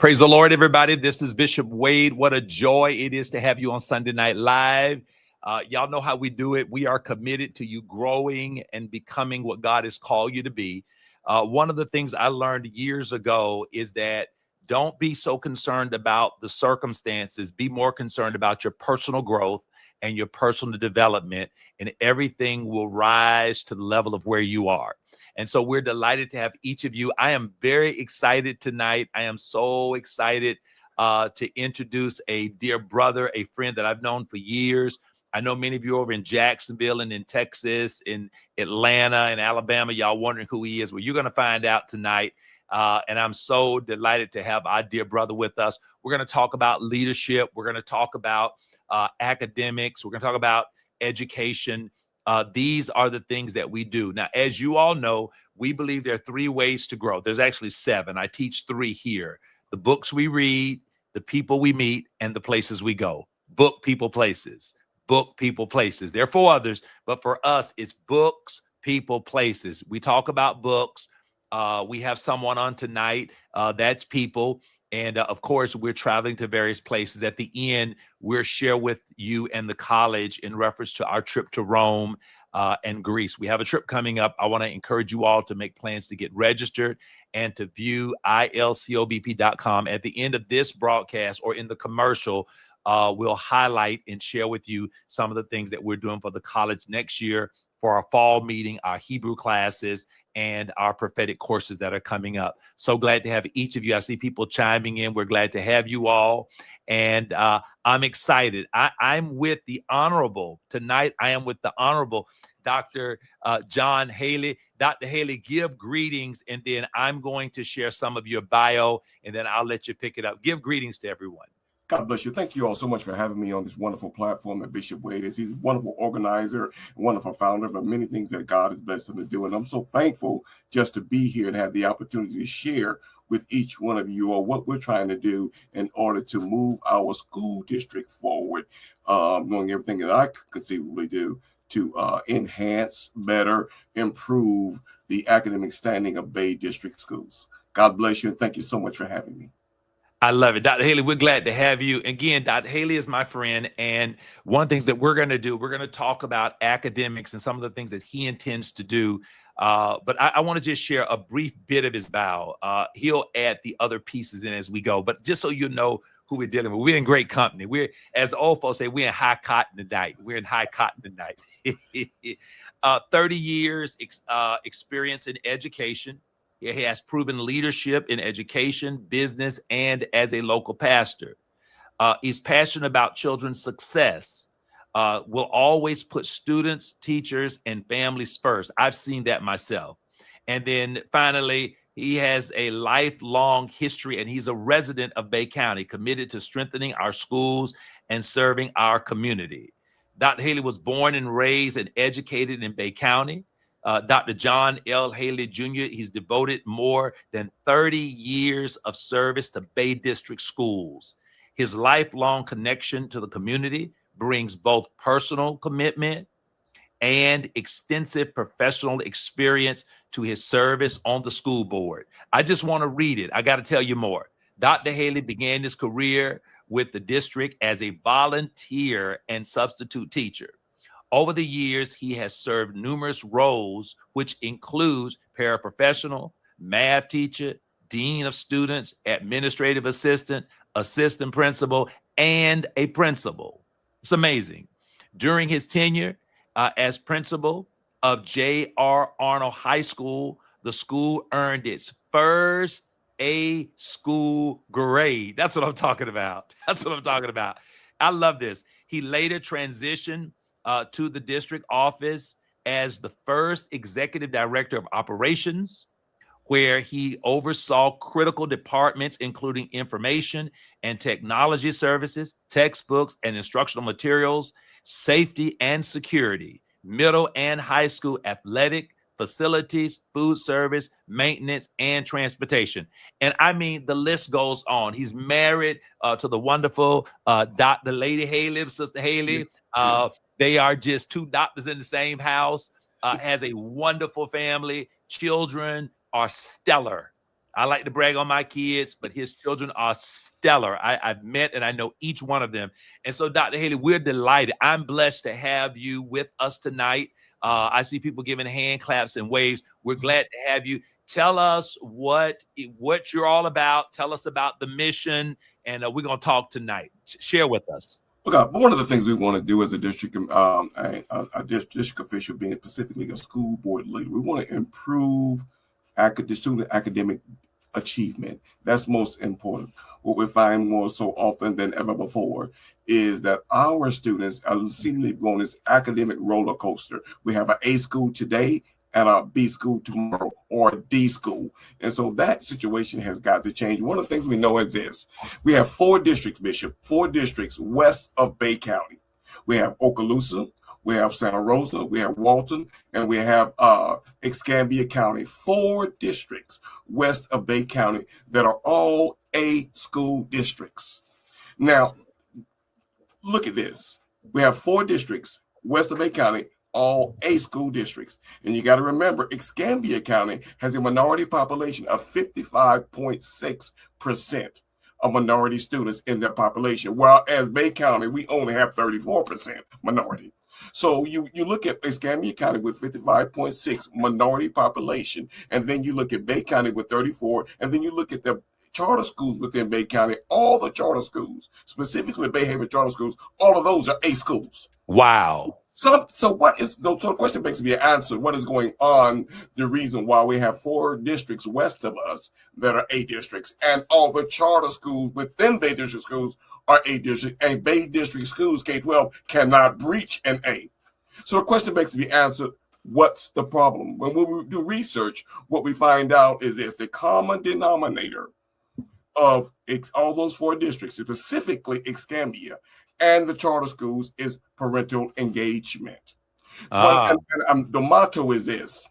Praise the Lord, everybody. This is Bishop Wade. What a joy it is to have you on Sunday Night Live. Y'all know how we do it. We are committed to you growing and becoming what God has called you to be. One of the things I learned years ago is that don't be so concerned about the circumstances. Be more concerned about your personal growth and your personal development, and everything will rise to the level of where you are. And so we're delighted to have each of you. I am very excited tonight. I am so excited to introduce a dear brother, a friend that I've known for years. I know many of you over in Jacksonville and in Texas, in Atlanta and Alabama, y'all wondering who he is. Well, you're going to find out tonight. And I'm so delighted to have our dear brother with us. We're going to talk about leadership. We're going to talk about academics. We're going to talk about education. These are the things that we do. Now, as you all know, we believe there are 3 ways to grow. There's actually 7. I teach 3 here. The books we read, the people we meet, and the places we go. Book, people, places. Book, people, places. There are 4 others, but for us, it's books, people, places. We talk about books. We have someone on tonight. That's people. And of course, we're traveling to various places. At the end, we'll share with you and the college in reference to our trip to Rome and Greece. We have a trip coming up. I want to encourage you all to make plans to get registered and to view ilcobp.com. At the end of this broadcast or in the commercial, we'll highlight and share with you some of the things that we're doing for the college next year for our fall meeting, our Hebrew classes, and our prophetic courses that are coming up. So glad to have each of you. I see people chiming in. We're glad to have you all. And I'm excited. I'm with the Honorable. Tonight, I am with the Honorable Dr. John Haley. Dr. Haley, give greetings, and then I'm going to share some of your bio, and then I'll let you pick it up. Give greetings to everyone. God bless you. Thank you all so much for having me on this wonderful platform that Bishop Wade is. He's a wonderful organizer, a wonderful founder of many things that God has blessed him to do. And I'm so thankful just to be here and have the opportunity to share with each one of you all what we're trying to do in order to move our school district forward, knowing everything that I could conceivably do to enhance, better, improve the academic standing of Bay District schools. God bless you, and thank you so much for having me. I love it. Dr. Haley, we're glad to have you. Again, Dr. Haley is my friend. And one of the things that we're going to do, we're going to talk about academics and some of the things that he intends to do. But I want to just share a brief bit of his bio. He'll add the other pieces in as we go. But just so you know who we're dealing with, we're in great company. We're, as the old folks say, we're in high cotton tonight. We're in high cotton tonight. 30 years experience in education. He has proven leadership in education, business, and as a local pastor. He's passionate about children's success. Will always put students, teachers, and families first. I've seen that myself. And then finally, he has a lifelong history, and he's a resident of Bay County, committed to strengthening our schools and serving our community. Dr. Haley was born and raised and educated in Bay County. Dr. John L. Haley Jr., he's devoted more than 30 years of service to Bay District schools. His lifelong connection to the community brings both personal commitment and extensive professional experience to his service on the school board. I just want to read it. I got to tell you more. Dr. Haley began his career with the district as a volunteer and substitute teacher. Over the years, he has served numerous roles, which includes paraprofessional, math teacher, dean of students, administrative assistant, assistant principal, and a principal. It's amazing. During his tenure as principal of J.R. Arnold High School, the school earned its first A school grade. That's what I'm talking about. That's what I'm talking about. I love this. He later transitioned to the district office as the first executive director of operations, where he oversaw critical departments, including information and technology services, textbooks and instructional materials, safety and security, middle and high school athletic facilities, food service, maintenance, and transportation. And I mean, the list goes on. He's married to the wonderful Dr. Lady Haley, Sister Haley. Yes. They are just 2 doctors in the same house, has a wonderful family. Children are stellar. I like to brag on my kids, but his children are stellar. I've met and I know each one of them. And so, Dr. Haley, we're delighted. I'm blessed to have you with us tonight. I see people giving hand claps and waves. We're glad to have you. Tell us what you're all about. Tell us about the mission, and we're going to talk tonight. Share with us. But one of the things we want to do as a district, a district official, being specifically a school board leader, we want to improve student academic achievement. That's most important. What we find more so often than ever before is that our students are seemingly going this academic roller coaster. We have an A school today and a B school tomorrow, or a D school. And so that situation has got to change. One of the things we know is this. We have 4 districts, Bishop, 4 districts west of Bay County. We have Okaloosa, we have Santa Rosa, we have Walton, and we have Escambia County. 4 districts west of Bay County that are all A school districts. Now, look at this. We have 4 districts west of Bay County, all A school districts. And you got to remember, Escambia County has a minority population of 55.6% of minority students in their population, whereas Bay County, we only have 34% minority. So you look at Escambia County with 55.6 minority population, and then you look at Bay County with 34, and then you look at the charter schools within Bay County, all the charter schools, specifically Bay Haven charter schools, all of those are A schools. Wow. So the question makes me answer, what is going on? The reason why we have 4 districts west of us that are A districts, and all the charter schools within Bay District schools are A district, and Bay District schools, K-12, cannot breach an A. So the question makes me answer, what's the problem? When we do research, what we find out is this: the common denominator of all those 4 districts, specifically Escambia and the charter schools, is parental engagement. The motto is this: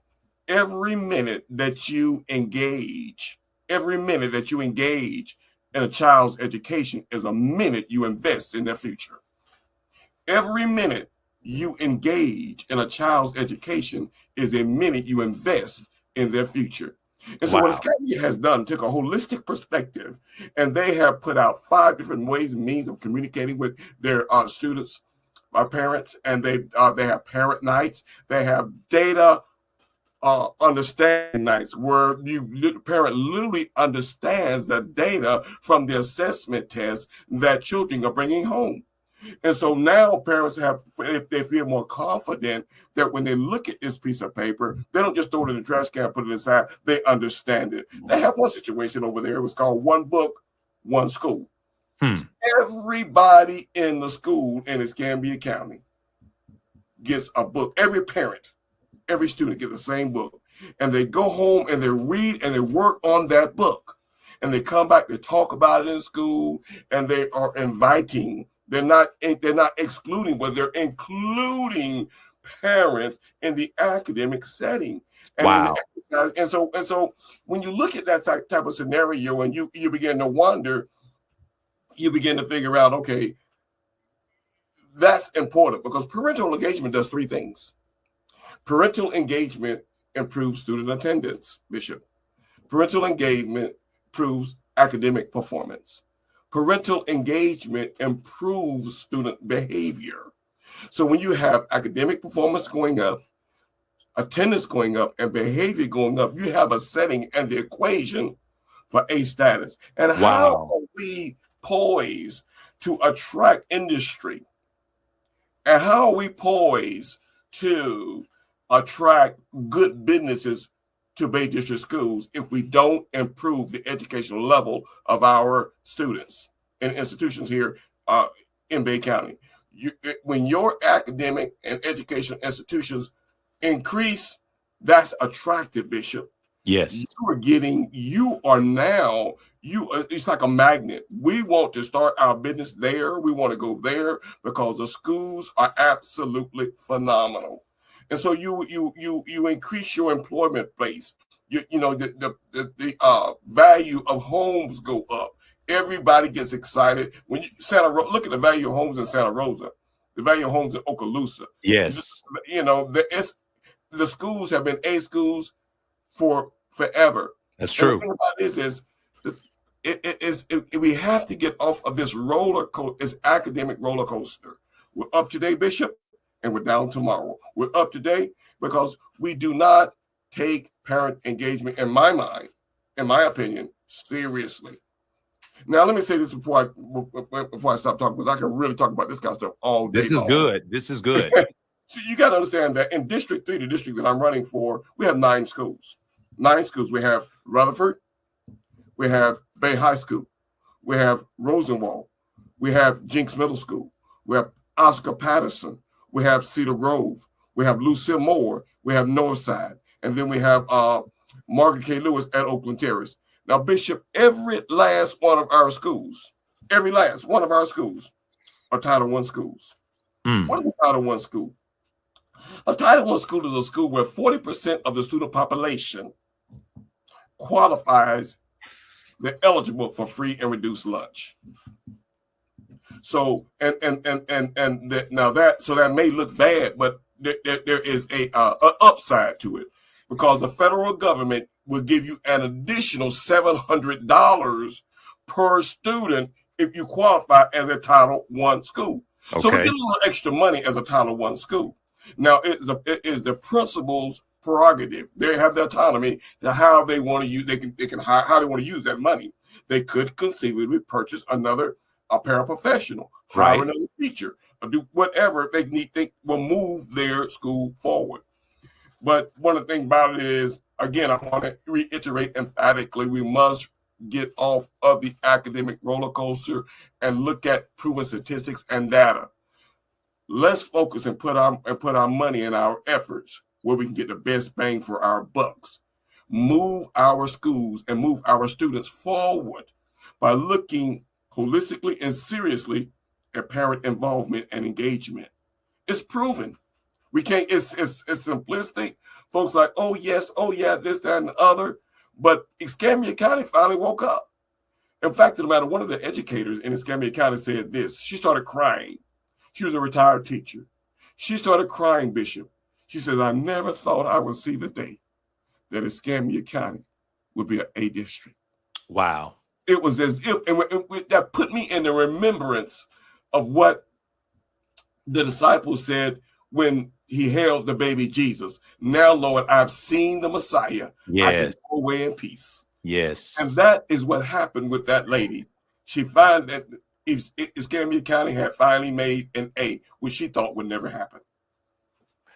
every minute that you engage in a child's education is a minute you invest in their future. Every minute you engage in a child's education is a minute you invest in their future. And so what Escambia has done, took a holistic perspective, and they have put out 5 different ways and means of communicating with their students, parents, and they have parent nights. They have data understanding nights where the parent literally understands the data from the assessment test that children are bringing home. And so now parents if they feel more confident that when they look at this piece of paper, they don't just throw it in the trash can, put it aside, they understand it. They have one situation over there. It was called One Book, One School. Everybody in the school in Escambia County gets a book. Every parent, every student gets the same book. And they go home and they read and they work on that book. And they come back to talk about it in school, and they are inviting. They're not excluding, but they're including parents in the academic setting. And so when you look at that type of scenario, and you begin to wonder, you begin to figure out, okay, that's important, because parental engagement does 3 things. Parental engagement improves student attendance, Bishop. Parental engagement improves academic performance. Parental engagement improves student behavior. So when you have academic performance going up, attendance going up, and behavior going up, you have a setting and the equation for A status. And how are we poised to attract industry? And how are we poised to attract good businesses to Bay District schools if we don't improve the educational level of our students and institutions here in Bay County? When your academic and educational institutions increase, that's attractive, Bishop. Yes. It's like a magnet. We want to start our business there. We want to go there because the schools are absolutely phenomenal. And so you increase your employment base. The value of homes go up. Everybody gets excited when look at the value of homes in Santa Rosa, the value of homes in Okaloosa. Yes, the schools have been A schools for forever. That's And the true. thing about this is, we have to get off of this this academic roller coaster. We're up today, Bishop, and we're down tomorrow. We're up today because we do not take parent engagement, in my mind, in my opinion, seriously. Now, let me say this before I stop talking, because I can really talk about this kind of stuff all day This is long. good. This is good. So you got to understand that in District 3, the district that I'm running for, we have 9 schools. 9 schools. We have Rutherford. We have Bay High School. We have Rosenwald. We have Jinx Middle School. We have Oscar Patterson. We have Cedar Grove. We have Lucille Moore. We have Northside. And then we have Margaret K. Lewis at Oakland Terrace. Now, Bishop, every last one of our schools, are Title I schools. What is a Title I school? A Title I school is a school where 40% of the student population qualifies, they're eligible for free and reduced lunch. So that may look bad, but there is a upside to it, because the federal government will give you an additional $700 per student if you qualify as a Title I school. Okay. So we get a little extra money as a Title I school. Now, it is the principal's prerogative. They have the autonomy to how they want to use. They can how they want to use that money. They could conceivably purchase a paraprofessional, hire another teacher, or do whatever they need. They will move their school forward. But one of the things about it is, again, I want to reiterate emphatically, we must get off of the academic roller coaster and look at proven statistics and data. Let's focus and put our money and our efforts where we can get the best bang for our bucks. Move our schools and move our students forward by looking holistically and seriously at parent involvement and engagement. It's proven. We can't, it's simplistic. Folks like, oh yes, oh yeah, this, that, and the other. But Escambia County finally woke up. In fact, no matter, one of the educators in Escambia County said this. She started crying. She was a retired teacher. She started crying, Bishop. She says, I never thought I would see the day that Escambia County would be an A district. Wow. It was as if, and that put me in the remembrance of what the disciples said when he hailed the baby Jesus. Now, Lord, I've seen the Messiah. Yes. I can go away in peace. Yes. And that is what happened with that lady. She found that Escambia County had finally made an A, which she thought would never happen.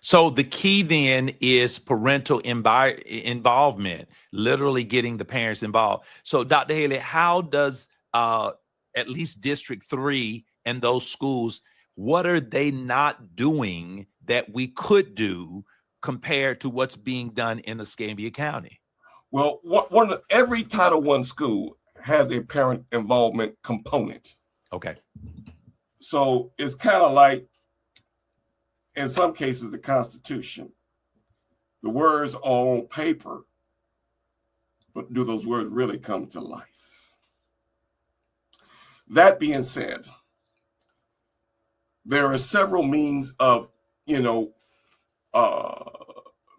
So the key then is parental involvement, literally getting the parents involved. So Dr. Haley, how does at least District 3 and those schools, what are they not doing that we could do compared to what's being done in Escambia County? Well, every Title I school has a parent involvement component. Okay. So it's kind of like, in some cases, the Constitution. The words are on paper, but do those words really come to life? That being said, there are several means of,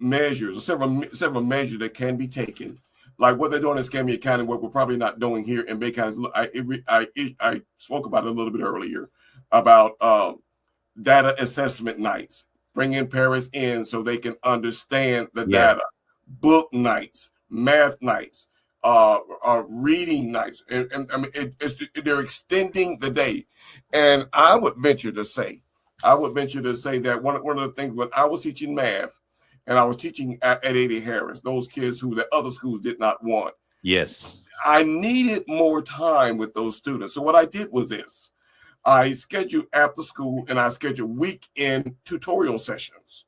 measures, or several measures that can be taken, like what they're doing in Escambia County, what we're probably not doing here in Bay County. I spoke about it a little bit earlier about data assessment nights, bringing parents in so they can understand the data, book nights, math nights, reading nights, and I mean, they're extending the day. And I would venture to say that one of the things, when I was teaching math, and I was teaching at A.D. Harris, those kids who the other schools did not want. Yes. I needed more time with those students. So what I did was this. I scheduled after school and I scheduled weekend tutorial sessions.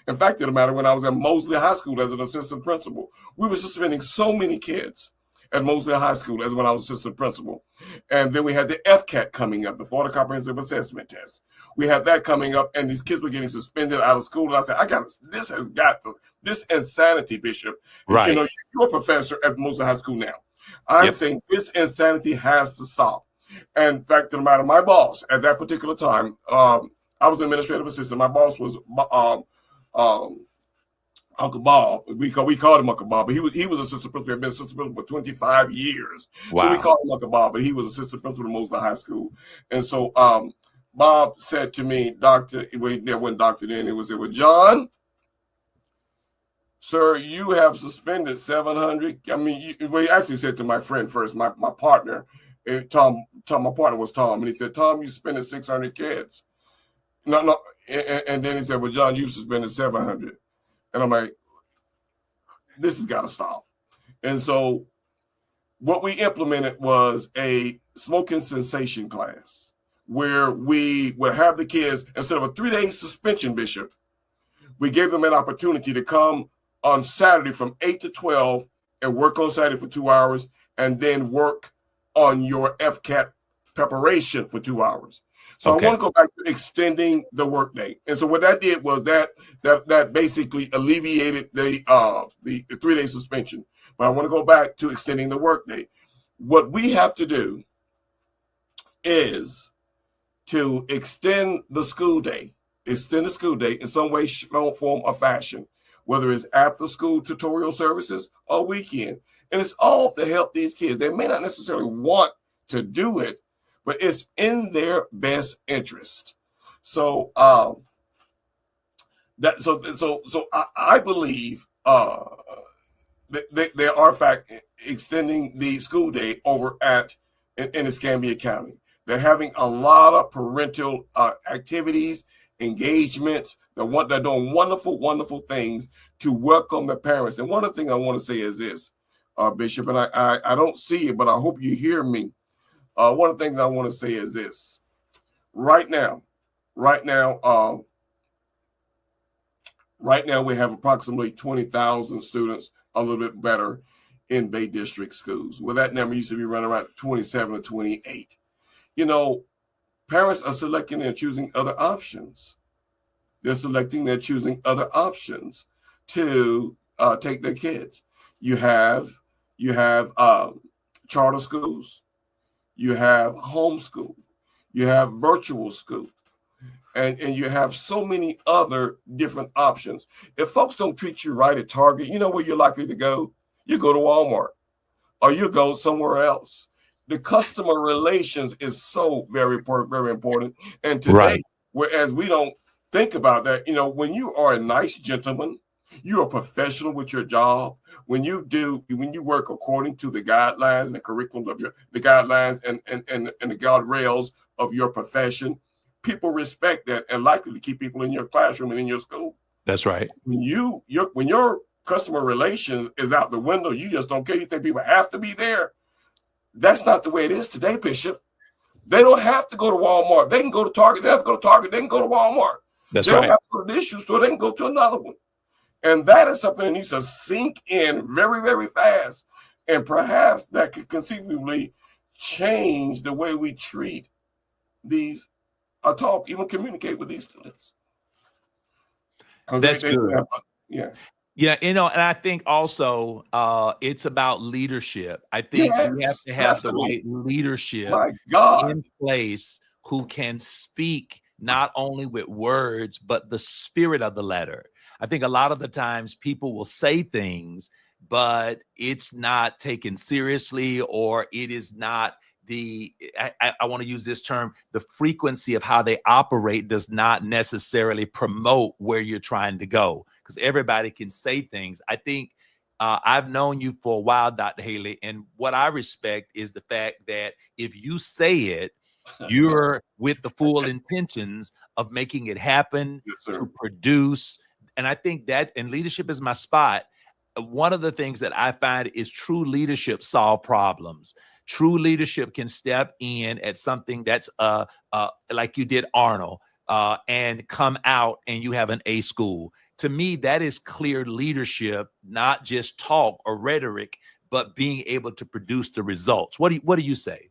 In fact, it didn't matter, when I was at Mosley High School as an assistant principal, we were just spending so many kids at Mosley High School as when I was assistant principal. And then we had the FCAT coming up, the Florida Comprehensive Assessment Test. We had that coming up, and these kids were getting suspended out of school. And I said, this insanity, Bishop. Right. You're a professor at Mosley High School now. I'm saying this insanity has to stop. And in fact, no matter, my boss at that particular time, I was an administrative assistant. My boss was Uncle Bob. We called him Uncle Bob, but he was assistant principal. He had been assistant principal for 25 years. Wow. So we called him Uncle Bob, but he was assistant principal at Mosley High School. And so Bob said to me, Doctor, well, he never went doctor then. It was, John, sir, you have suspended 700. I mean, well, he actually said to my friend first, my partner, Tom, my partner was Tom, and he said, Tom, you suspended 600 kids. No, and then he said, well, John, you suspended 700. And I'm like, this has got to stop. And so what we implemented was a smoking cessation class where we would have the kids, instead of a 3-day suspension, Bishop, we gave them an opportunity to come on Saturday from 8 to 12 and work on Saturday for 2 hours, and then work on your FCAT preparation for 2 hours. So okay. I want to go back to extending the workday. And so what that did was that basically alleviated the 3-day suspension. But I want to go back to extending the workday. What we have to do is to extend the school day in some way, form, or fashion, whether it's after school tutorial services or weekend. And it's all to help these kids. They may not necessarily want to do it, but it's in their best interest. So I believe that they are in fact extending the school day over in Escambia County. They're having a lot of parental activities, engagements. They're doing wonderful, wonderful things to welcome the parents. And one of the things I want to say is this, Bishop, and I don't see it, but I hope you hear me. One of the things I want to say is this. Right now, we have approximately 20,000 students, a little bit better, in Bay District schools. Well, that number used to be running around 27 or 28. You know, parents are selecting and choosing other options. They're selecting and choosing other options to take their kids. You have charter schools. You have homeschool, you have virtual school, and you have so many other different options. If folks don't treat you right at Target, you know where you're likely to go? You go to Walmart, or you go somewhere else. The customer relations is so very, very important. And today, right. Whereas we don't think about that, you know, when you are a nice gentleman, you're a professional with your job. When you work according to the guidelines and the curriculum of the guidelines and the guardrails of your profession, people respect that and likely to keep people in your classroom and in your school. That's right. When your customer relations is out the window, you just don't care. You think people have to be there. That's not the way it is today, Bishop. They don't have to go to Walmart. They can go to Target. They have to go to Target. They can go to Walmart. That's right. They don't have to go to the issue store. They can go to another one. And that is something that needs to sink in very, very fast. And perhaps that could conceivably change the way we treat these, talk, even communicate with these students. That's good. Yeah. Yeah, you know, and I think also it's about leadership. I think we have to have the right leadership in place who can speak not only with words, but the spirit of the letter. I think a lot of the times people will say things, but it's not taken seriously, or it is not I want to use this term, the frequency of how they operate does not necessarily promote where you're trying to go, because everybody can say things. I think I've known you for a while, Dr. Haley, and what I respect is the fact that if you say it, you're with the full intentions of making it happen, to produce. And I think that, and leadership is my spot. One of the things that I find is true leadership solve problems. True leadership can step in at something that's like you did, Arnold, and come out and you have an A school. To me, that is clear leadership, not just talk or rhetoric, but being able to produce the results. What do you say?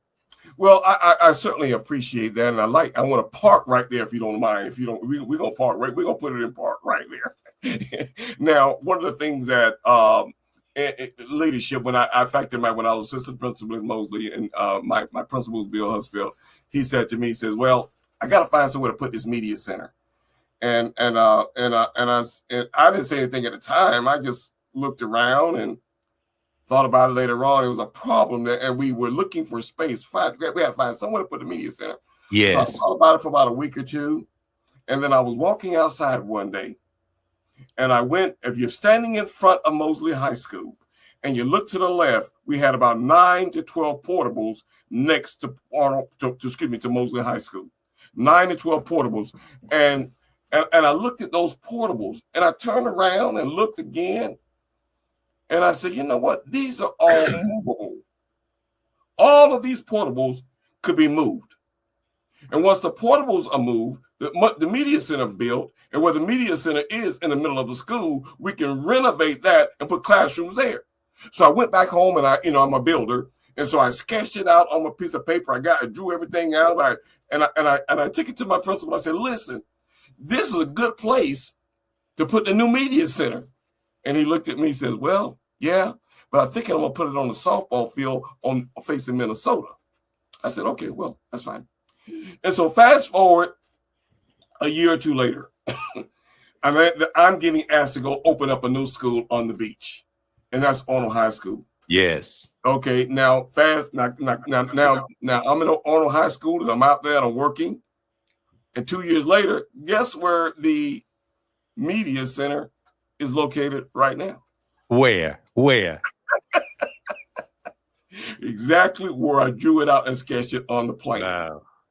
Well, I certainly appreciate that, and I want to park right there if you don't mind. If you don't, we're gonna park right. We're gonna put it in park right there. Now, one of the things that leadership, when I was assistant principal at Mosley, and my principal was Bill Husfield, he said to me, he says, "Well, I got to find somewhere to put this media center." And I didn't say anything at the time. I just looked around and thought about it later on. It was a problem that, and we were looking for space. We had to find somewhere to put the media center. Yes. So I thought about it for about a week or two, and then I was walking outside one day, and I went. If you're standing in front of Mosley High School, and you look to the left, we had about 9 to 12 portables next to to Mosley High School. 9 to 12 portables, and I looked at those portables, and I turned around and looked again, and I said, you know what? These are all movable. All of these portables could be moved. And once the portables are moved, the media center built, and where the media center is in the middle of the school, we can renovate that and put classrooms there. So I went back home, and I'm a builder, and so I sketched it out on a piece of paper. I drew everything out. I took it to my principal. I said, listen, this is a good place to put the new media center. And he looked at me and says, well, yeah, but I think I'm going to put it on the softball field facing Minnesota. I said, okay, well, that's fine. And so fast forward a year or two later, I'm getting asked to go open up a new school on the beach, and that's Arnold High School. Yes. Okay, now I'm in Arnold High School, and I'm out there and I'm working. And 2 years later, guess where the media center is located right now? Where? Exactly where I drew it out and sketched it on the plan.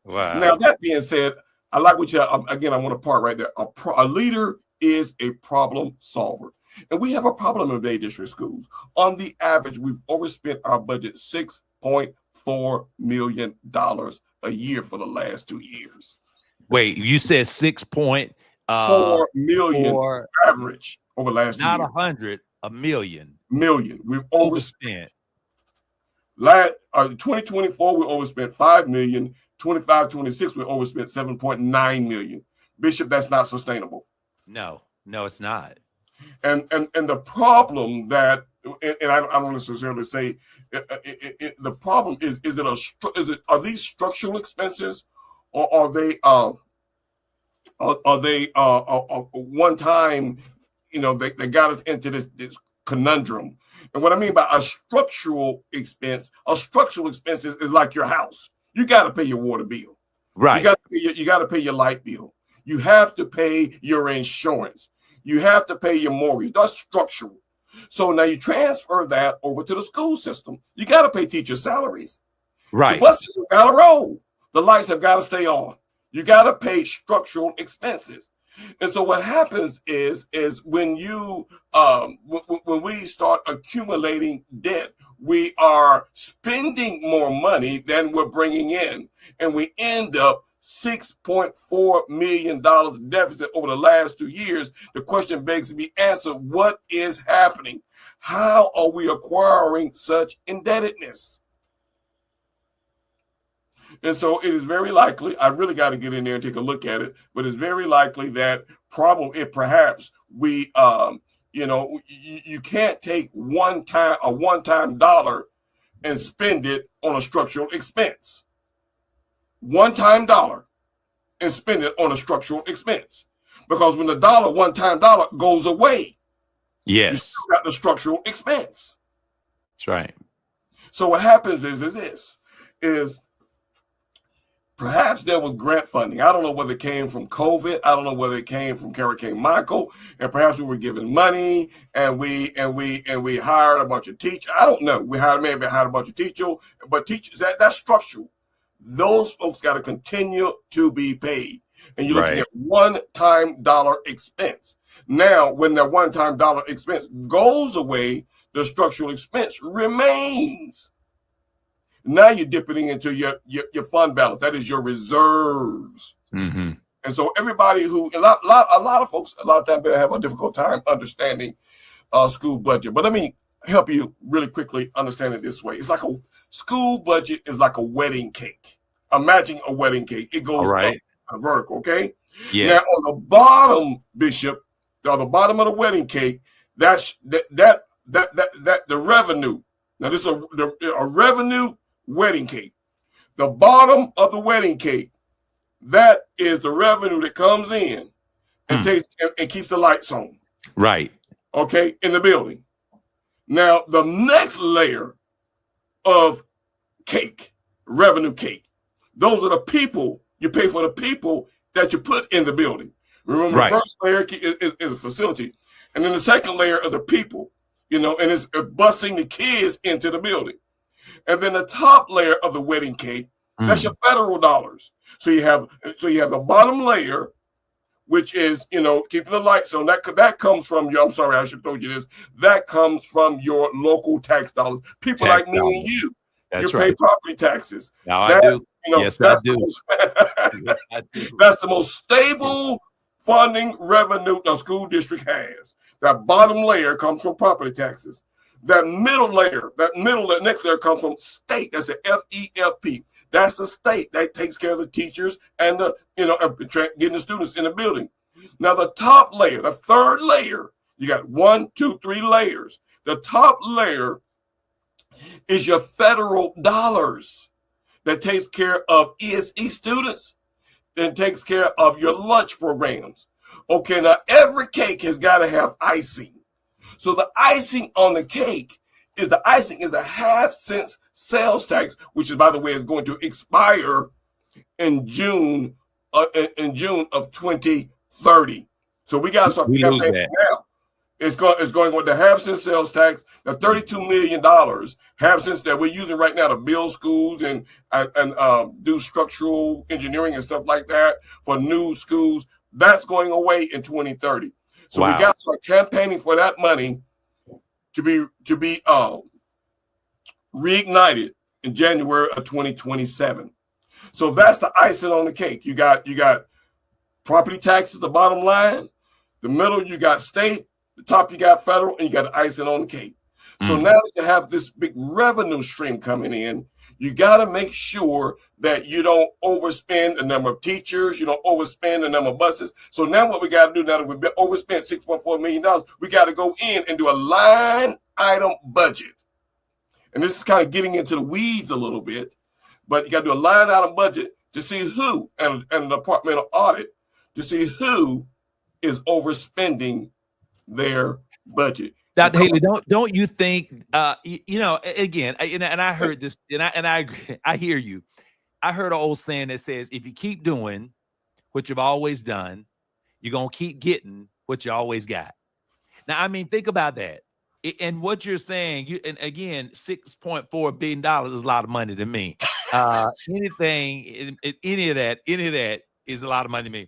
Wow. Now, that being said, I like what again, I want to part right there. A leader is a problem solver. And we have a problem in Bay District schools. On the average, we've overspent our budget $6.4 million a year for the last 2 years. Wait, you said 6.4 million average over the last 2 years. Not 100, a million. We've overspent. 2024, we overspent 5 million. 25-26, we overspent 7.9 million. Bishop, that's not sustainable. No, it's not. And the problem that, and I don't necessarily say the problem is are these structural expenses, or are they one time, they got us into this conundrum. And what I mean by a structural expense is like your house. You got to pay your water bill. Right. You got to pay your light bill. You have to pay your insurance. You have to pay your mortgage. That's structural. So now you transfer that over to the school system. You got to pay teacher salaries. Right. The buses have got to roll. The lights have got to stay on. You got to pay structural expenses. And so what happens is when you when we start accumulating debt, we are spending more money than we're bringing in, and we end up $6.4 million deficit over the last 2 years. The question begs to be answered: what is happening? How are we acquiring such indebtedness? And so it is very likely, I really got to get in there and take a look at it, but it's very likely that perhaps we, you can't take a one-time dollar and spend it on a structural expense. One-time dollar and spend it on a structural expense. Because when the one-time dollar goes away, yes, you still got the structural expense. That's right. So what happens is perhaps there was grant funding. I don't know whether it came from COVID. I don't know whether it came from Hurricane Michael, and perhaps we were given money and we hired a bunch of teachers. I don't know. We maybe hired a bunch of teachers, but teachers that's structural. Those folks got to continue to be paid, and you're looking at one-time dollar expense. Now, when that one-time dollar expense goes away, the structural expense remains. Now you're dipping into your fund balance. That is your reserves. Mm-hmm. And so everybody a lot of folks, a lot of times they have a difficult time understanding school budget. But let me help you really quickly understand it this way. It's like a school budget is like a wedding cake. Imagine a wedding cake. It goes up vertical, okay? Yeah. Now on the bottom, Bishop, on the bottom of the wedding cake, that's the revenue. Now this is a revenue wedding cake. The bottom of the wedding cake, that is the revenue that comes in and keeps the lights on. Right. Okay, in the building. Now, the next layer of cake, revenue cake, those are the people, you pay for the people that you put in the building. Remember, the first layer is a facility. And then the second layer are the people, and it's busing the kids into the building. And then the top layer of the wedding cake, that's your federal dollars. So you have the bottom layer, which is, keeping the lights on. That comes from I'm sorry, I should have told you this. That comes from your local tax dollars. People like me and you. You pay property taxes. Now I do. Yes, I do. That's the most stable funding revenue the school district has. That bottom layer comes from property taxes. That middle layer, the next layer comes from state. That's the FEFP. That's the state that takes care of the teachers and getting the students in the building. Now the top layer, the third layer, you got 1, 2, 3 layers. The top layer is your federal dollars that takes care of ESE students and takes care of your lunch programs. Okay, now every cake has got to have icing. So the icing on the cake is a 0.5 sales tax, which is, by the way, is going to expire in June of 2030. So we got to start campaigning now. It's going with the 0.5 sales tax, the $32 million 0.5 that we're using right now to build schools and do structural engineering and stuff like that for new schools. That's going away in 2030. So we got to start campaigning for that money to be reignited in January of 2027. So that's the icing on the cake. You got property taxes, the bottom line. The middle, you got state. The top, you got federal, and you got the icing on the cake. So now that you have this big revenue stream coming in, you got to make sure that you don't overspend the number of teachers, you don't overspend the number of buses. So now what we got to do, now that we've overspent $6.4 million, we got to go in and do a line item budget. And this is kind of getting into the weeds a little bit, but you got to do a line item budget to see who, and an departmental audit to see who is overspending their budget. Dr. Haley, don't you think? Again, and I heard this, and I agree. I hear you. I heard an old saying that says, "If you keep doing what you've always done, you're gonna keep getting what you always got." Now, I mean, think about that. And what you're saying, and again, $6.4 billion is a lot of money to me. Any of that is a lot of money to me.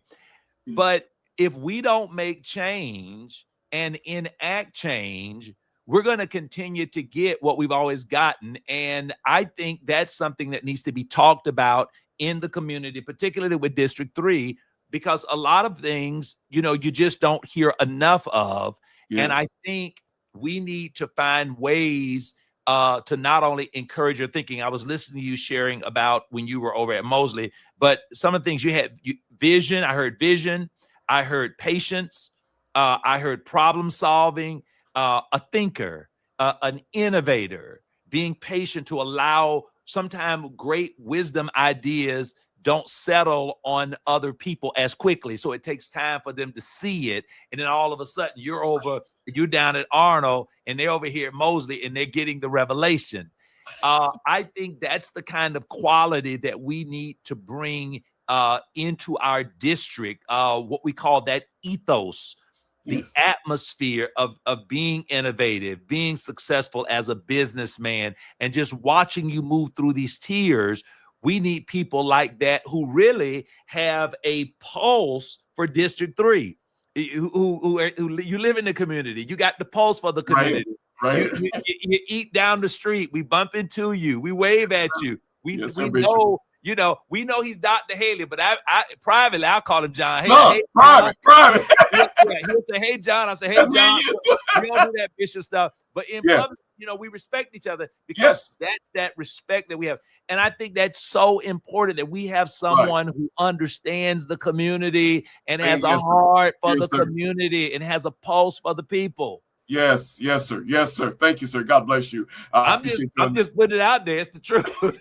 But if we don't make change and enact change, we're going to continue to get what we've always gotten. And I think that's something that needs to be talked about in the community, particularly with District 3, because a lot of things, you just don't hear enough of. Yes. And I think we need to find ways to not only encourage your thinking. I was listening to you sharing about when you were over at Mosley, but some of the things you had, vision. I heard vision. I heard patience. I heard problem solving, a thinker, an innovator, being patient to allow sometimes great wisdom ideas don't settle on other people as quickly. So it takes time for them to see it. And then all of a sudden you're down at Arnold and they're over here at Mosley and they're getting the revelation. I think that's the kind of quality that we need to bring into our district, what we call that ethos, the atmosphere of being innovative, being successful as a businessman, and just watching you move through these tiers. We need people like that who really have a pulse for District 3, who you live in the community. You got the pulse for the community. Right. You eat down the street. We bump into you. We wave at you. We know, we know he's Dr. Haley, but I privately, I'll call him John. Hey, private. He'll say, "Hey, John." I say, "Hey, John." We don't do that bishop stuff, but in public, we respect each other because that's that respect that we have. And I think that's so important that we have someone who understands the community and has a heart for the community and has a pulse for the people. Yes, sir. Thank you, sir. God bless you. I'm just putting it out there. It's the truth.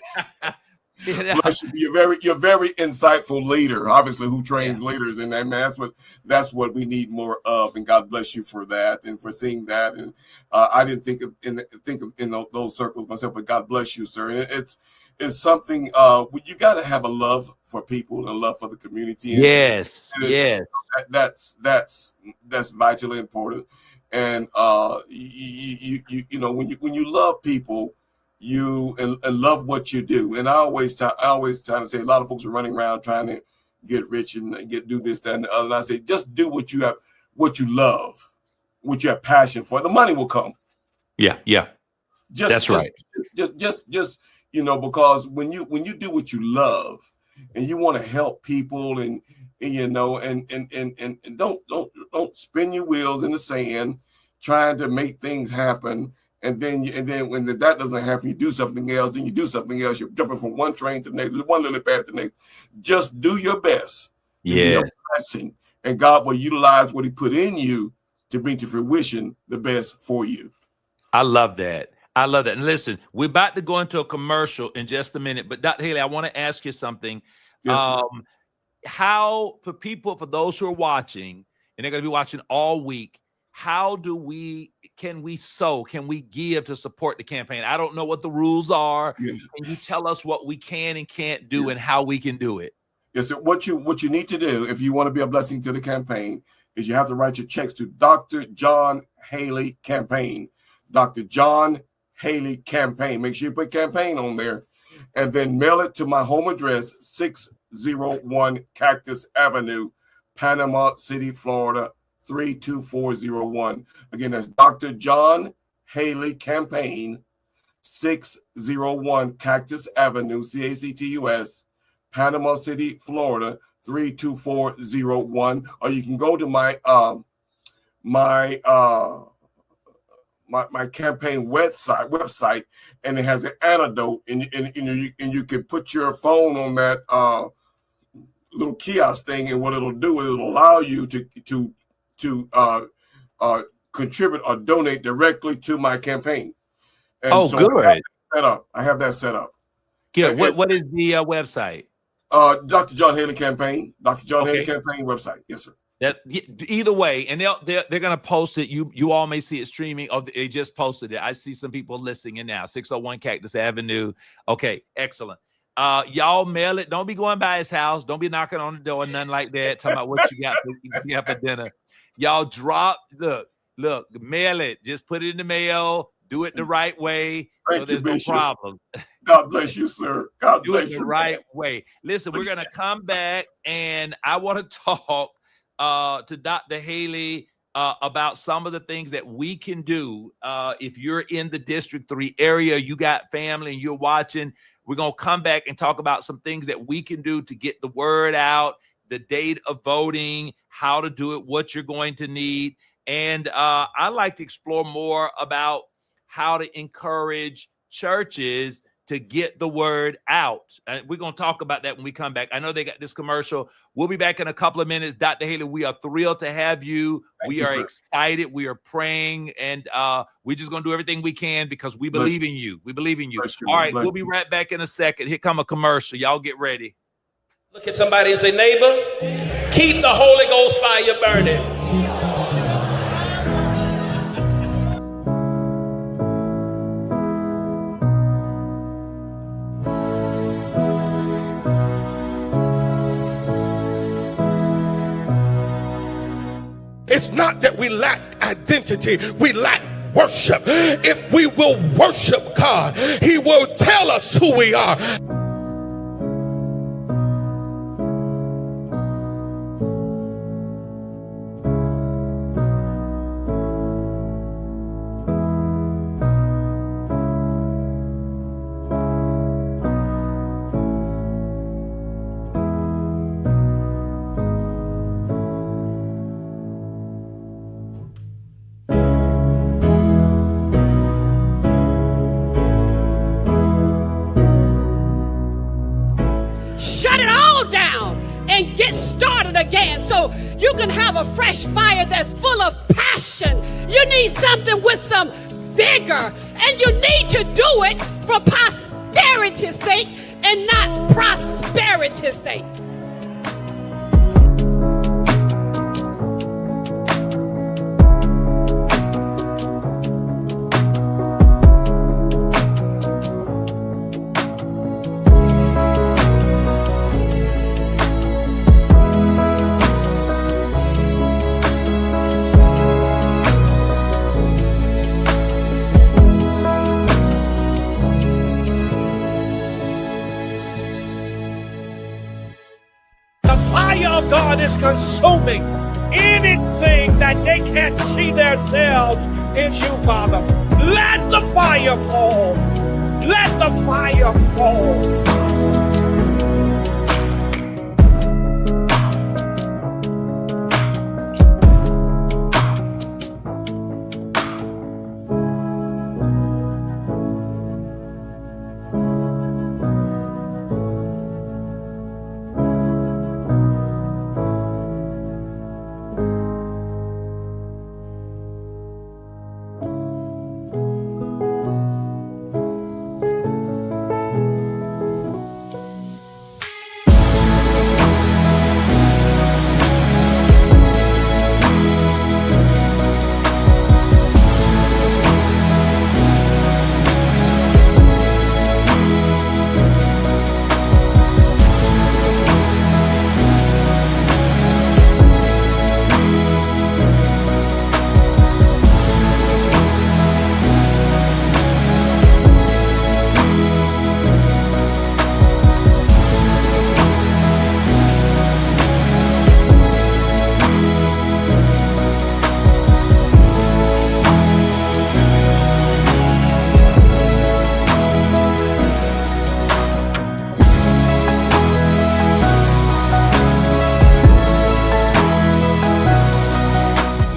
Bless you. You're very insightful leader, obviously, who trains leaders, and man, that's what we need more of. And God bless you for that and for seeing that. And I didn't think of in those circles myself, but God bless you, sir. And it's something you got to have a love for people and a love for the community. And, yes. That's vitally important. And you know, when you love people, and love what you do. And I always try to say, a lot of folks are running around trying to get rich and do this, that, and the other. And I say, just do what you have, what you love, what you have passion for. The money will come. Yeah. That's right. Just you know, because when you do what you love and you want to help people and you know, and don't spin your wheels in the sand trying to make things happen. And then when that doesn't happen, you do something else. Then you do something else. You're jumping from one train to the next, one little path to the next. Just do your best to be a blessing, and God will utilize what He put in you to bring to fruition the best for you. I love that. And listen, we're about to go into a commercial in just a minute, but Dr. Haley, I want to ask you something. Yes, How for those who are watching, and they're going to be watching all week, how can we give to support the campaign? I don't know what the rules are. Yeah. Can you tell us what we can and can't do and how we can do it? Yes, sir. What you need to do if you want to be a blessing to the campaign is you have to write your checks to Dr. John Haley Campaign. Dr. John Haley Campaign. Make sure you put campaign on there, and then mail it to my home address, 601 Cactus Avenue, Panama City, Florida, 32401. Again, that's Dr. John Haley Campaign, 601 Cactus Avenue, Cactus, Panama City, Florida, 32401. Or you can go to my campaign website, and it has an antidote, and you can put your phone on that little kiosk thing, and what it'll do is it'll allow you to contribute or donate directly to my campaign. And good. I have that set up. Good. What is the website? Dr. John Haley Campaign. Dr. John Haley Campaign website. Yes, sir. That either way, and they're gonna post it. You all may see it streaming. Oh, they just posted it. I see some people listening in now. 601 Cactus Avenue. Okay, excellent. Y'all mail it. Don't be going by his house. Don't be knocking on the door, nothing like that. Talking about what you got for dinner. Y'all drop. Look, mail it. Just put it in the mail. Do it the right way. So there's no problem. God bless you, sir. God bless you. Do it the right way. Listen, we're gonna come back, and I want to talk to Dr. Haley about some of the things that we can do. If you're in the District 3 area, you got family and you're watching, we're going to come back and talk about some things that we can do to get the word out, the date of voting, how to do it, what you're going to need. And I'd like to explore more about how to encourage churches to get the word out. And we're going to talk about that when we come back. I know they got this commercial. We'll be back in a couple of minutes. Dr. Haley, we are thrilled to have you. We are excited. We are praying. And we're just going to do everything we can because we believe in you. We believe in you. All right, we'll be right back in a second. Here come a commercial. Y'all get ready. Look at somebody and say, neighbor, keep the Holy Ghost fire burning. It's not that we lack identity, we lack worship. If we will worship God, He will tell us who we are. So you can have a fresh fire that's full of passion. You need something with some vigor, and you need to do it for posterity's sake. and not prosperity's sake. God is consuming anything that they can't see themselves in you, Father. Let the fire fall. Let the fire fall.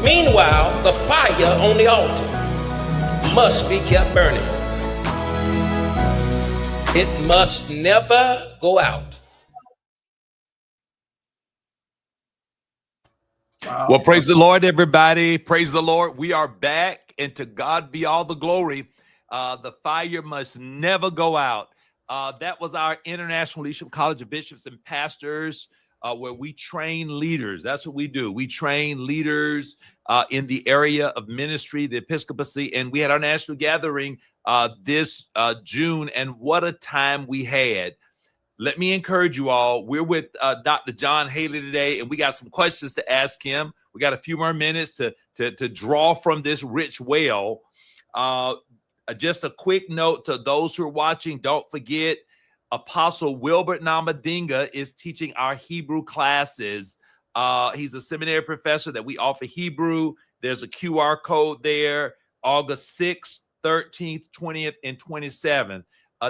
Meanwhile, the fire on the altar must be kept burning. It must never go out. Wow. Well, praise the Lord, everybody. Praise the Lord. We are back, and to God be all the glory. The fire must never go out. That was our International Leadership College of Bishops and Pastors, where we train leaders. That's what we do. We train leaders in the area of ministry, the episcopacy, and we had our national gathering this June, and what a time we had. Let me encourage you all. We're with Dr. John Haley today, and we got some questions to ask him. We got a few more minutes to draw from this rich well. Just a quick note to those who are watching, don't forget, Apostle Wilbert Namadinga is teaching our Hebrew classes. He's a seminary professor that we offer Hebrew. There's a QR code there, August 6th, 13th, 20th, and 27th.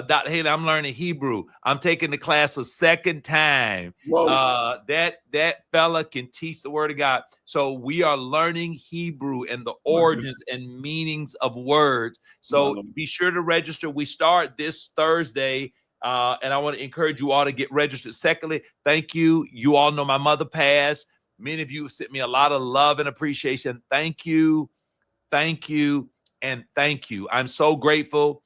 Dr. Haley, I'm learning Hebrew. I'm taking the class a second time. That fella can teach the word of God. So we are learning Hebrew and the origins and meanings of words. So be sure to register. We start this Thursday. And I want to encourage you all to get registered. Secondly, thank you. You all know my mother passed. Many of you have sent me a lot of love and appreciation. Thank you. Thank you. And thank you. I'm so grateful.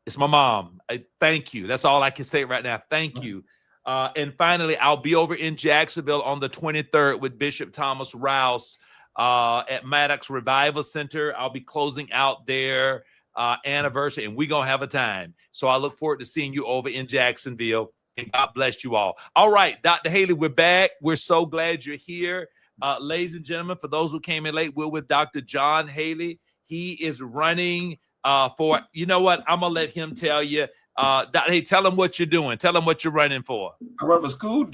It's my mom. Thank you. That's all I can say right now. Thank you. And finally, I'll be over in Jacksonville on the 23rd with Bishop Thomas Rouse at Maddox Revival Center. I'll be closing out their anniversary, and we're going to have a time. So I look forward to seeing you over in Jacksonville, and God bless you all. All right, Dr. Haley, we're back. We're so glad you're here. Ladies and gentlemen, for those who came in late, we're with Dr. John Haley. He is running for, you know what? I'm going to let him tell you. Hey, tell him what you're doing. Tell him what you're running for. I run the school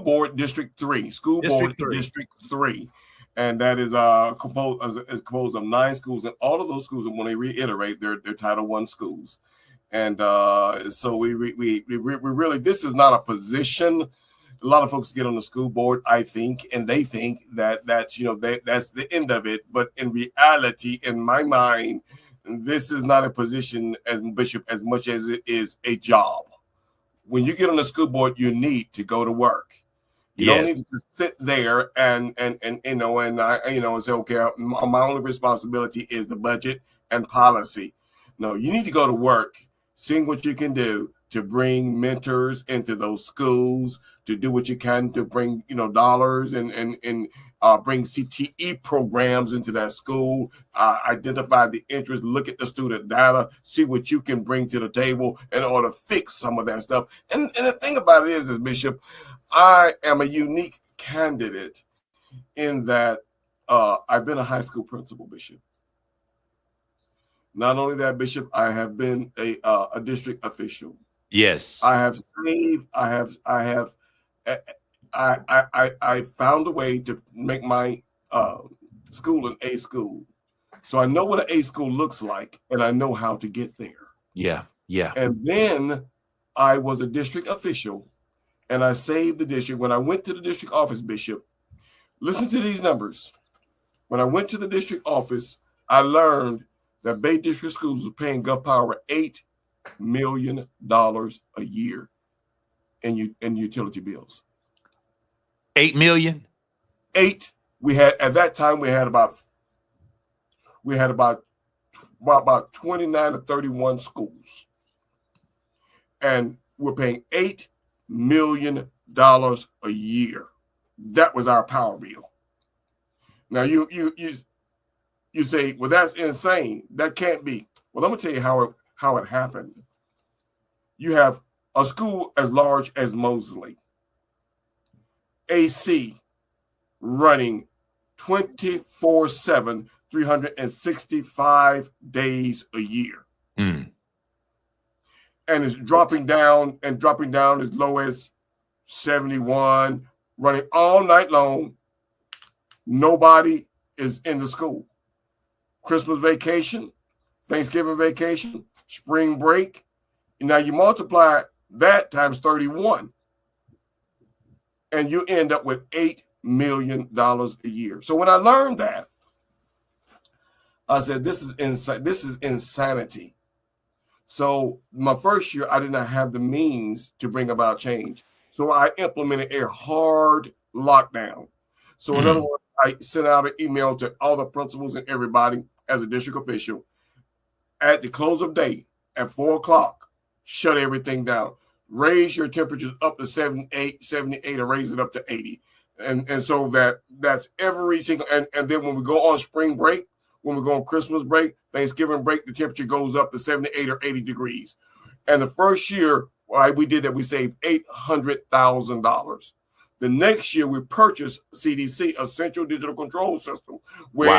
board District 3, District 3. And that is composed of 9 schools, and all of those schools, and when they reiterate, they're Title I schools. And so we really, this is not a position. A lot of folks get on the school board, I think, and they think that's the end of it. But in reality, in my mind, this is not a position as bishop as much as it is a job. When you get on the school board, you need to go to work. You don't need to sit there and say, okay, my only responsibility is the budget and policy. No, you need to go to work seeing what you can do to bring mentors into those schools, to do what you can to bring, dollars and bring CTE programs into that school, identify the interest, look at the student data, see what you can bring to the table in order to fix some of that stuff. And the thing about it is, Bishop, I am a unique candidate in that I've been a high school principal, Bishop. Not only that, Bishop, I have been a district official. Yes. I have saved. I found a way to make my school an A school. So I know what an A school looks like, and I know how to get there. Yeah. Yeah. And then I was a district official, and I saved the district. When I went to the district office, Bishop, listen to these numbers. When I went to the district office, I learned that Bay District Schools was paying Gov Power $8 million a year in utility bills. 8 million. We had at that time we had about 29 or 31 schools, and we're paying $8 million a year. That was our power bill. Now you say, well, that's insane. That can't be. Well, I'm gonna tell you how it happened. You have a school as large as Mosley, AC, running 24/7, 365 days a year. Mm. And it's dropping down as low as 71, running all night long. Nobody is in the school. Christmas vacation, Thanksgiving vacation, spring break. And now you multiply that times 31, and you end up with $8 million a year. So when I learned that, I said, this is insane. This is insanity. So my first year, I did not have the means to bring about change. So I implemented a hard lockdown. So in other words, I sent out an email to all the principals and everybody as a district official at the close of day at 4:00, shut everything down, raise your temperatures up to 78, and raise it up to 80. And so that's every single, and then when we go on spring break, when we go on Christmas break, Thanksgiving break, the temperature goes up to 78 or 80 degrees. And the first year we did that, we saved $800,000. The next year, we purchased CDC, a central digital control system, where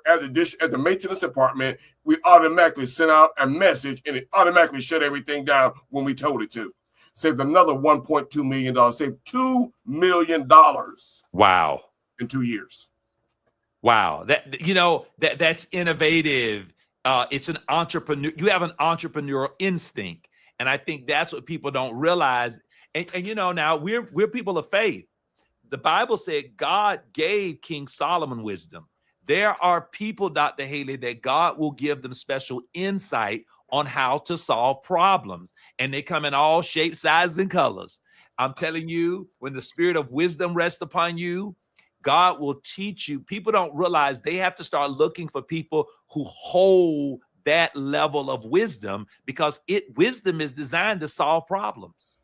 at the maintenance department, we automatically sent out a message and it automatically shut everything down when we told it to. Saved another $1.2 million, saved $2 million. Wow. In 2 years. Wow. That's innovative. It's an entrepreneur. You have an entrepreneurial instinct. And I think that's what people don't realize. And now we're people of faith. The Bible said God gave King Solomon wisdom. There are people, Dr. Haley, that God will give them special insight on how to solve problems. And they come in all shapes, sizes, and colors. I'm telling you, when the spirit of wisdom rests upon you, God will teach you. People don't realize they have to start looking for people who hold that level of wisdom, because wisdom is designed to solve problems.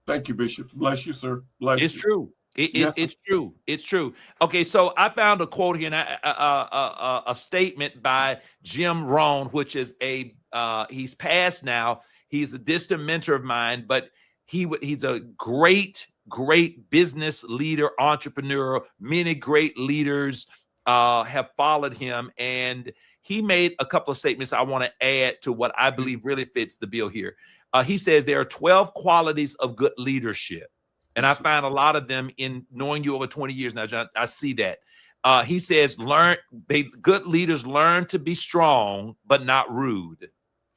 Thank you, Bishop. Bless you, sir. Bless you. It's true. It's true. It's true. Okay, so I found a quote here, and a statement by Jim Rohn, which is he's passed now. He's a distant mentor of mine, but he's a great business leader, entrepreneur. Many great leaders have followed him, and he made a couple of statements I want to add to what I believe really fits the bill here. He says there are 12 qualities of good leadership. And I find a lot of them in knowing you over 20 years now, John. I see that. He says, good leaders learn to be strong, but not rude.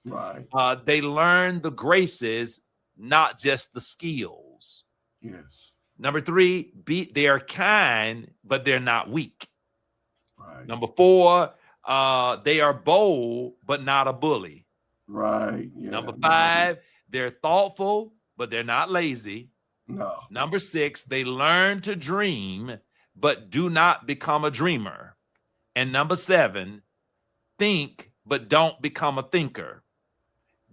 Right. They learn the graces, not just the skills. Yes. Number 3, they are kind, but they're not weak. Right. Number 4, they are bold, but not a bully. Right. Yeah. Number 5, they're thoughtful, but they're not lazy. No. Number 6, they learn to dream, but do not become a dreamer. And number 7, think, but don't become a thinker.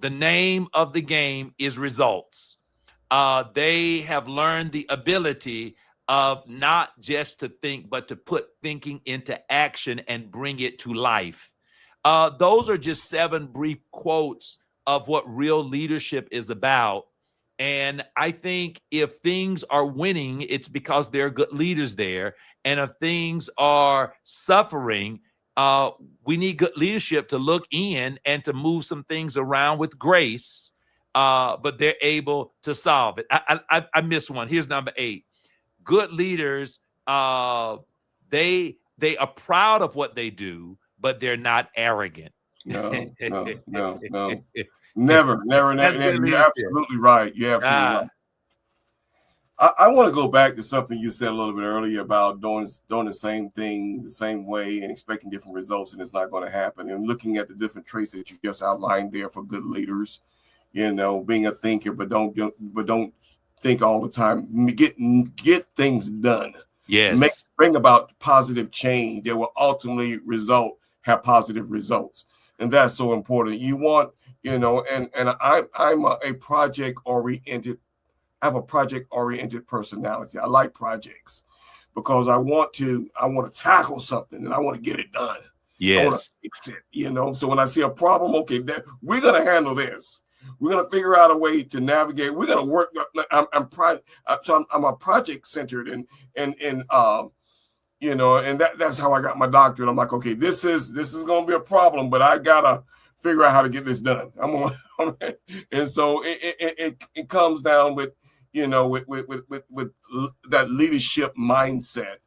The name of the game is results. They have learned the ability of not just to think, but to put thinking into action and bring it to life. Those are just 7 brief quotes of what real leadership is about. And I think if things are winning, it's because there are good leaders there. And if things are suffering, we need good leadership to look in and to move some things around with grace, but they're able to solve it. I missed one. Here's number 8. Good leaders, they are proud of what they do, but they're not arrogant. No. Never. You're absolutely right. You're absolutely right. I want to go back to something you said a little bit earlier about doing the same thing the same way and expecting different results, and it's not going to happen. And looking at the different traits that you just outlined there for good leaders, being a thinker, but don't think all the time. Get things done. Yes. Bring about positive change that will ultimately have positive results, and that's so important. You want, and I'm a project oriented. I have a project-oriented personality. I like projects because I want to tackle something and I want to get it done. Yes. I want to fix it, So when I see a problem, okay, we're going to handle this. We're going to figure out a way to navigate. We're going to work. I'm a project-centered and that's how I got my doctorate. I'm like, okay, this is going to be a problem, but I got to figure out how to get this done. And so it comes down with, with that leadership mindset,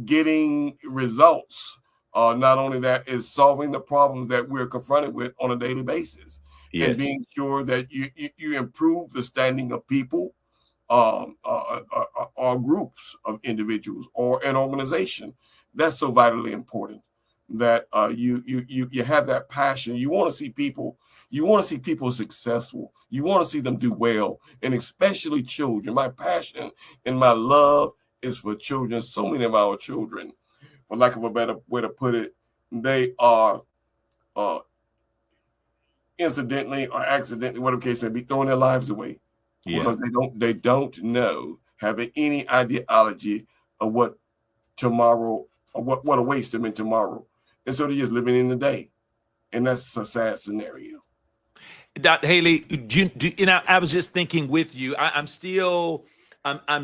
getting results. Not only that, is solving the problems that we're confronted with on a daily basis, and being sure that you improve the standing of people, or groups of individuals, or an organization. That's so vitally important. That you have that passion. You want to see people. You want to see people successful. You want to see them do well, and especially children. My passion and my love is for children. So many of our children, for lack of a better way to put it, they are incidentally or accidentally, whatever the case may be, throwing their lives away because they don't know, having any ideology of what tomorrow or what awaits them in tomorrow. And so they're just living in the day. And that's a sad scenario. Dr. Haley, I was just thinking with you, I'm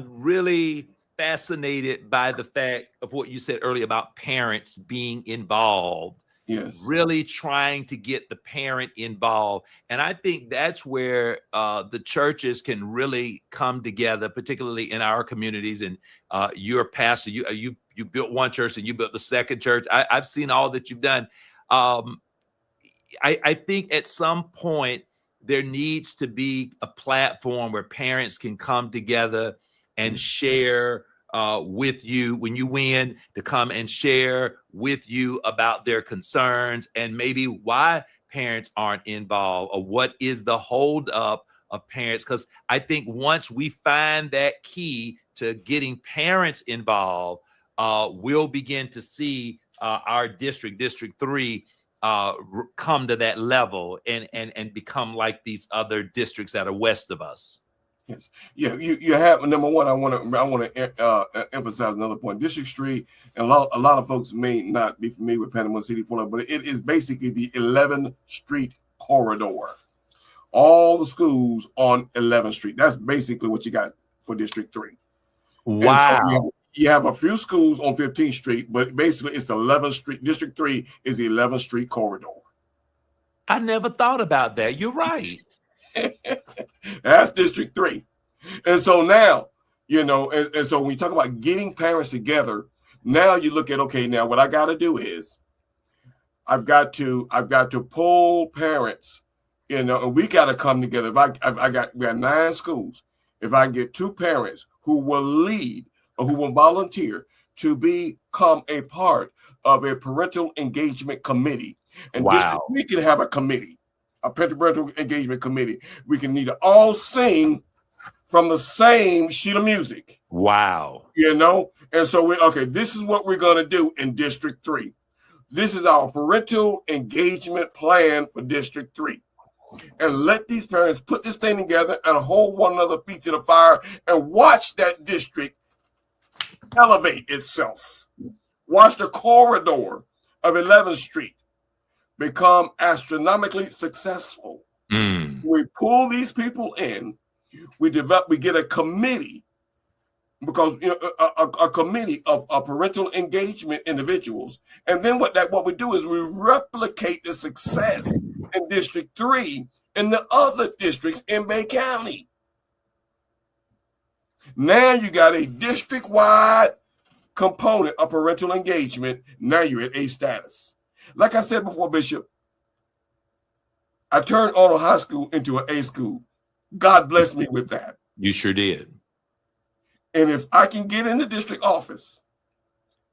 really fascinated by the fact of what you said earlier about parents being involved. Yes. Really trying to get the parent involved. And I think that's where the churches can really come together, particularly in our communities. And you're a pastor, you built one church and you built the second church. I've seen all that you've done. I think at some point there needs to be a platform where parents can come together and share with you when you win, to come and share with you about their concerns and maybe why parents aren't involved, or what is the holdup of parents. Because I think once we find that key to getting parents involved, we'll begin to see our District 3 come to that level and become like these other districts that are west of us. Yes. Yeah. You have, number one, I want to emphasize another point. District Street, and a lot of folks may not be familiar with Panama City, Florida, but it is basically the 11th Street corridor. All the schools on 11th Street. That's basically what you got for District 3. Wow. So you have a few schools on 15th Street, but basically it's the 11th Street. District 3 is the 11th Street corridor. I never thought about that. You're right. That's District 3. And so now, and so when you talk about getting parents together, now you look at, okay, now what I got to do is I've got to pull parents, and we got to come together. We got 9 schools. If I get 2 parents who will lead or who will volunteer to become a part of a parental engagement committee, and we can have a committee, a parental engagement committee. We can need to all sing from the same sheet of music. Wow. And so this is what we're going to do in District 3. This is our parental engagement plan for District 3. And let these parents put this thing together and hold one another feet to the fire and watch that district elevate itself. Watch the corridor of 11th Street become astronomically successful. We pull these people in, we get a committee, because a committee of parental engagement individuals, and then what we do is we replicate the success in District 3 in the other districts in Bay County. Now you got a district-wide component of parental engagement. Now you're at A status. Like I said before, Bishop, I turned Arnold High School into an A school. God blessed me with that. You sure did. And if I can get in the district office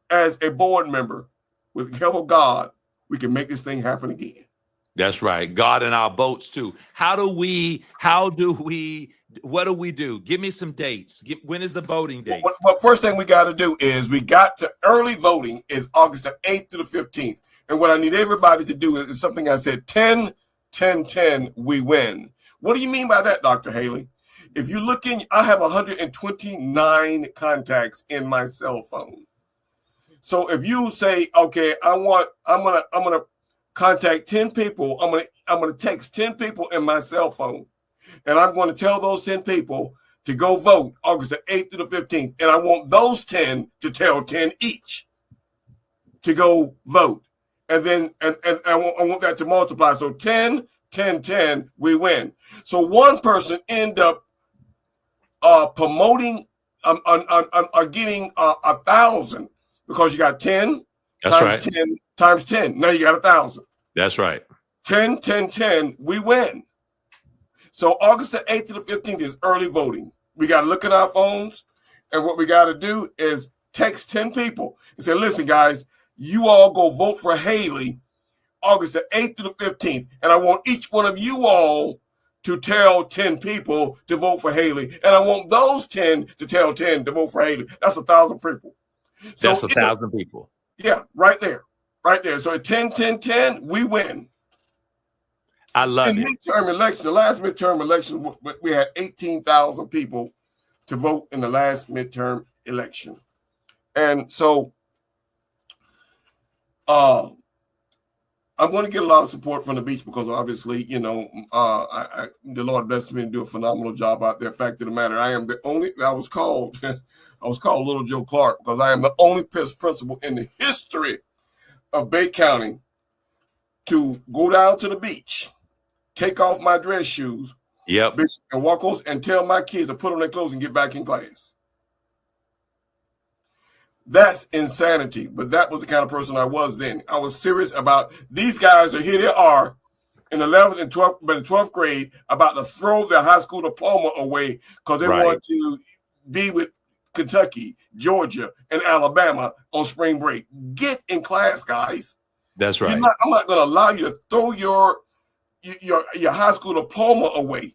as a board member with the help of God, we can make this thing happen again. That's right. God in our boats too. What do we do? Give me some dates. When is the voting date? Well, first thing we got to do is early voting is August the 8th to the 15th. And what I need everybody to do is something I said, 10, 10, 10, we win. What do you mean by that, Dr. Haley? If you look in, I have 129 contacts in my cell phone. So if you say, okay, I'm gonna contact 10 people, I'm gonna text 10 people in my cell phone, and I'm going to tell those 10 people to go vote August the 8th to the 15th, and I want those 10 to tell 10 each to go vote, and then and I want that to multiply. So 10, 10, 10, we win. So one person end up promoting getting 1,000, because you got 10 That's times right. 10 times 10. Now you got 1,000. That's right. 10, 10, 10, we win. So August the 8th to the 15th is early voting. We got to look at our phones, and what we got to do is text 10 people and say, listen, guys, you all go vote for Haley August the 8th to the 15th, and I want each one of you all to tell 10 people to vote for Haley, and I want those 10 to tell 10 to vote for Haley. That's 1,000 people. So That's 1,000 people. Yeah, right there. Right there. So at 10, 10, 10, we win. I love In it. midterm election, the last midterm election, we had 18,000 people to vote in the last midterm election. And so I'm going to get a lot of support from the beach, because obviously, the Lord blessed me to do a phenomenal job out there. Fact of the matter, I was called Little Joe Clark, because I am the only principal in the history of Bay County to go down to the beach, take off my dress shoes, Yep. and walk over and tell my kids to put on their clothes and get back in class. That's insanity, but that was the kind of person I was then. I was serious about these guys are here. They are in 11th and 12th, but in 12th grade, about to throw their high school diploma away because they want to be with Kentucky, Georgia, and Alabama on spring break. Get in class, guys. That's right. I'm not going to allow you to throw your high school diploma away.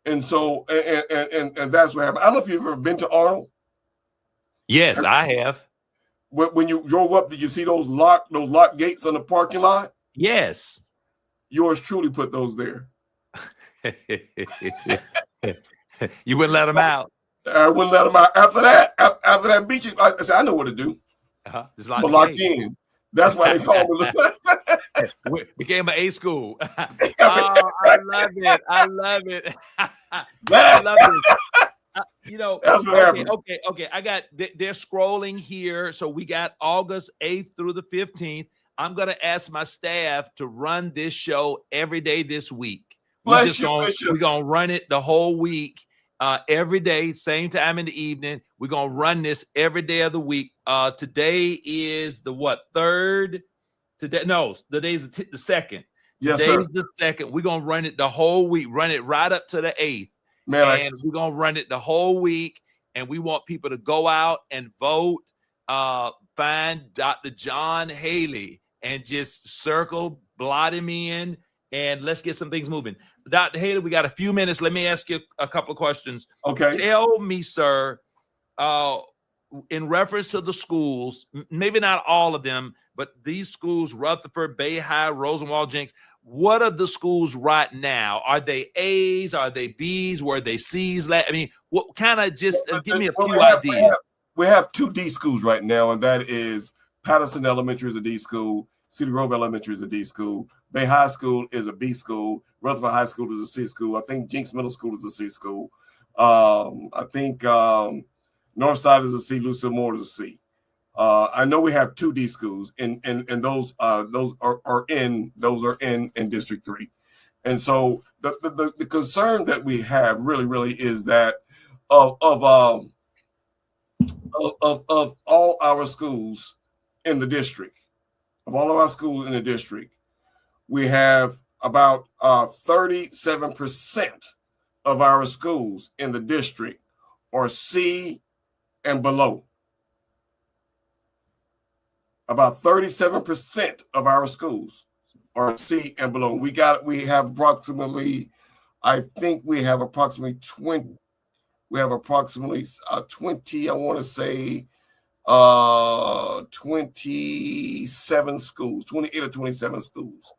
And so, and that's what happened. I don't know if you've ever been to Arnold. Yes, I have. When you drove up, did you see those locked gates on the parking lot? Yes. Yours truly put those there. You wouldn't let them out. I wouldn't let them out. After that beach, I said, I know what to do. Just I'm locked in. That's why they call me. Became an A school. I love it. I love it. I love it. That's what happened. Okay. They're scrolling here. So we got August 8th through the 15th. I'm going to ask my staff to run this show every day this week. We're going to run it the whole week, every day, same time in the evening. We're going to run this every day of the week. Today is the third? Today? No, today's the second. Yes, Today's sir. the second. We're going to run it the whole week, run it right up to the 8th. And we're going to run it the whole week. And we want people to go out and vote, find Dr. John Haley and just blot him in, and let's get some things moving. Dr. Haley, we got a few minutes. Let me ask you a couple of questions. Okay. Tell me, sir, in reference to the schools, maybe not all of them, but these schools, Rutherford, Bay High, Rosenwald, Jenks, what are the schools right now? Are they A's? Are they B's? Were they C's? I mean, what kind of just give me a few ideas. We have 2 D schools right now, and that is Patterson Elementary is a D school. Cedar Grove Elementary is a D school. Bay High School is a B school. Rutherford High School is a C school. I think Jenks Middle School is a C school. I think Northside is a C. Lucille Moore is a C. I know we have 2 D schools, and those are in District 3, and so the concern that we have really is that of all our schools in the district, we have about 37% of our schools in the district are C and below. About 37% of our schools are C and below. We have approximately 20. We have approximately 20. I want to say 27 schools, 28 or 27 schools,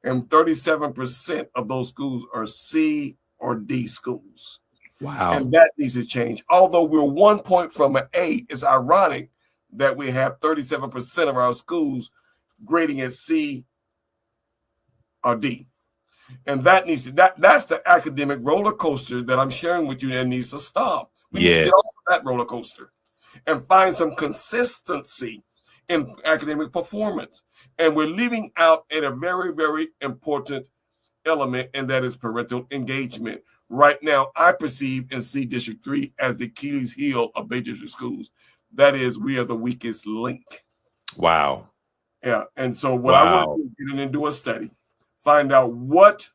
and 37% of those schools are C or D schools. Wow, and that needs to change. Although we're 1 point from an A, it's ironic that we have 37% of our schools grading at C or D. And that needs to, that's the academic roller coaster that I'm sharing with you that needs to stop. We need to get off of that roller coaster and find some consistency in academic performance. And we're leaving out a very, very important element, and that is parental engagement. Right now, I perceive and see District 3 as the Achilles heel of Bay District schools. That is, we are the weakest link. Wow. Yeah. And so what I want to do is get in and do a study, find out what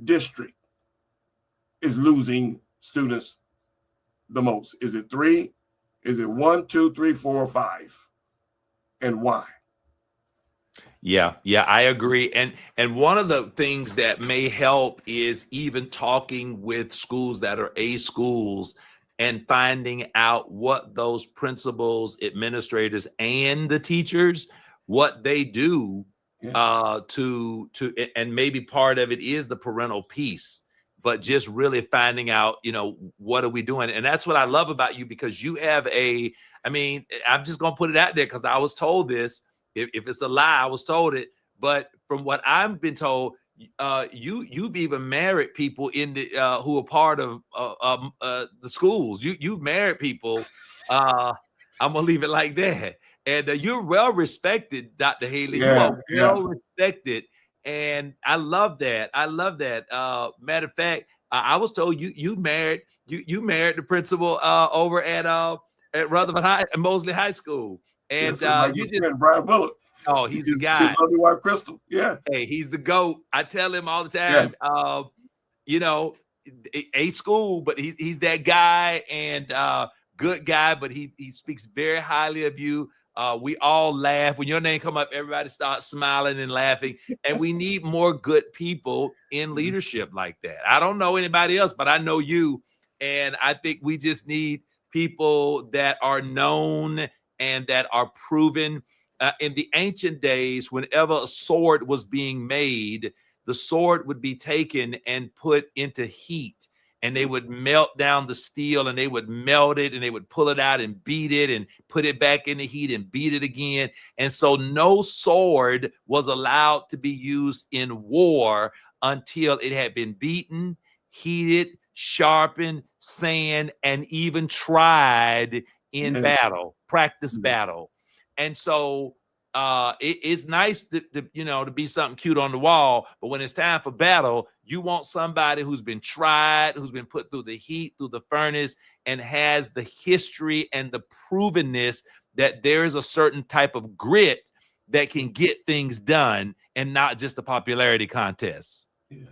district is losing students the most. Is it 3? Is it 1, 2, 3, 4, or 5? And why? Yeah, I agree. And one of the things that may help is even talking with schools that are A schools and finding out what those principals, administrators, and the teachers, what they do to and maybe part of it is the parental piece, but just really finding out, what are we doing? And that's what I love about you, because you have I'm just going to put it out there because I was told this. If it's a lie, I was told it. But from what I've been told, you've even married people in the who are part of the schools. You've married people. I'm gonna leave it like that. And you're well respected, Dr. Haley. You are well respected, and I love that. Matter of fact, I was told you married the principal over at Rutherford High and Mosley High School. And you just Brian Bullock. Oh, he's the guy. His lovely wife, Crystal. Yeah. Hey, he's the GOAT. I tell him all the time. A school, but he's that guy, and good guy. But he speaks very highly of you. We all laugh when your name come up. Everybody starts smiling and laughing. And we need more good people in leadership like that. I don't know anybody else, but I know you. And I think we just need people that are known and that are proven. In the ancient days, whenever a sword was being made, the sword would be taken and put into heat, and they would melt down the steel, and they would melt it, and they would pull it out and beat it and put it back in the heat and beat it again. And so no sword was allowed to be used in war until it had been beaten, heated, sharpened, sand, and even tried in battle, practice battle. And so it's nice to be something cute on the wall, but when it's time for battle, you want somebody who's been tried, who's been put through the heat, through the furnace, and has the history and the provenness that there is a certain type of grit that can get things done and not just a popularity contest. Yes.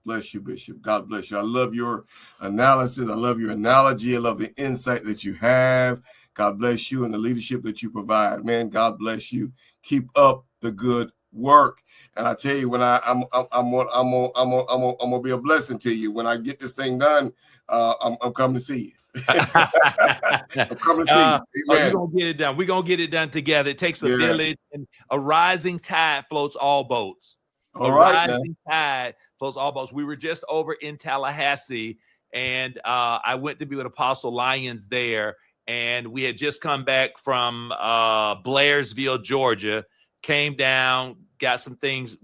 Bless you, Bishop. God bless you. I love your analysis. I love your analogy. I love the insight that you have. God bless you and the leadership that you provide. Man, God bless you. Keep up the good work. And I tell you, when I'm gonna be a blessing to you. When I get this thing done, I'm coming to see you. I'm coming to see you. You're Amen. gonna get it done. We're gonna get it done together. It takes a village, and a rising tide floats all boats. All right, rising tide floats all boats. We were just over in Tallahassee, and I went to be with Apostle Lyons there, and we had just come back from Blairsville, Georgia, came down, got some things,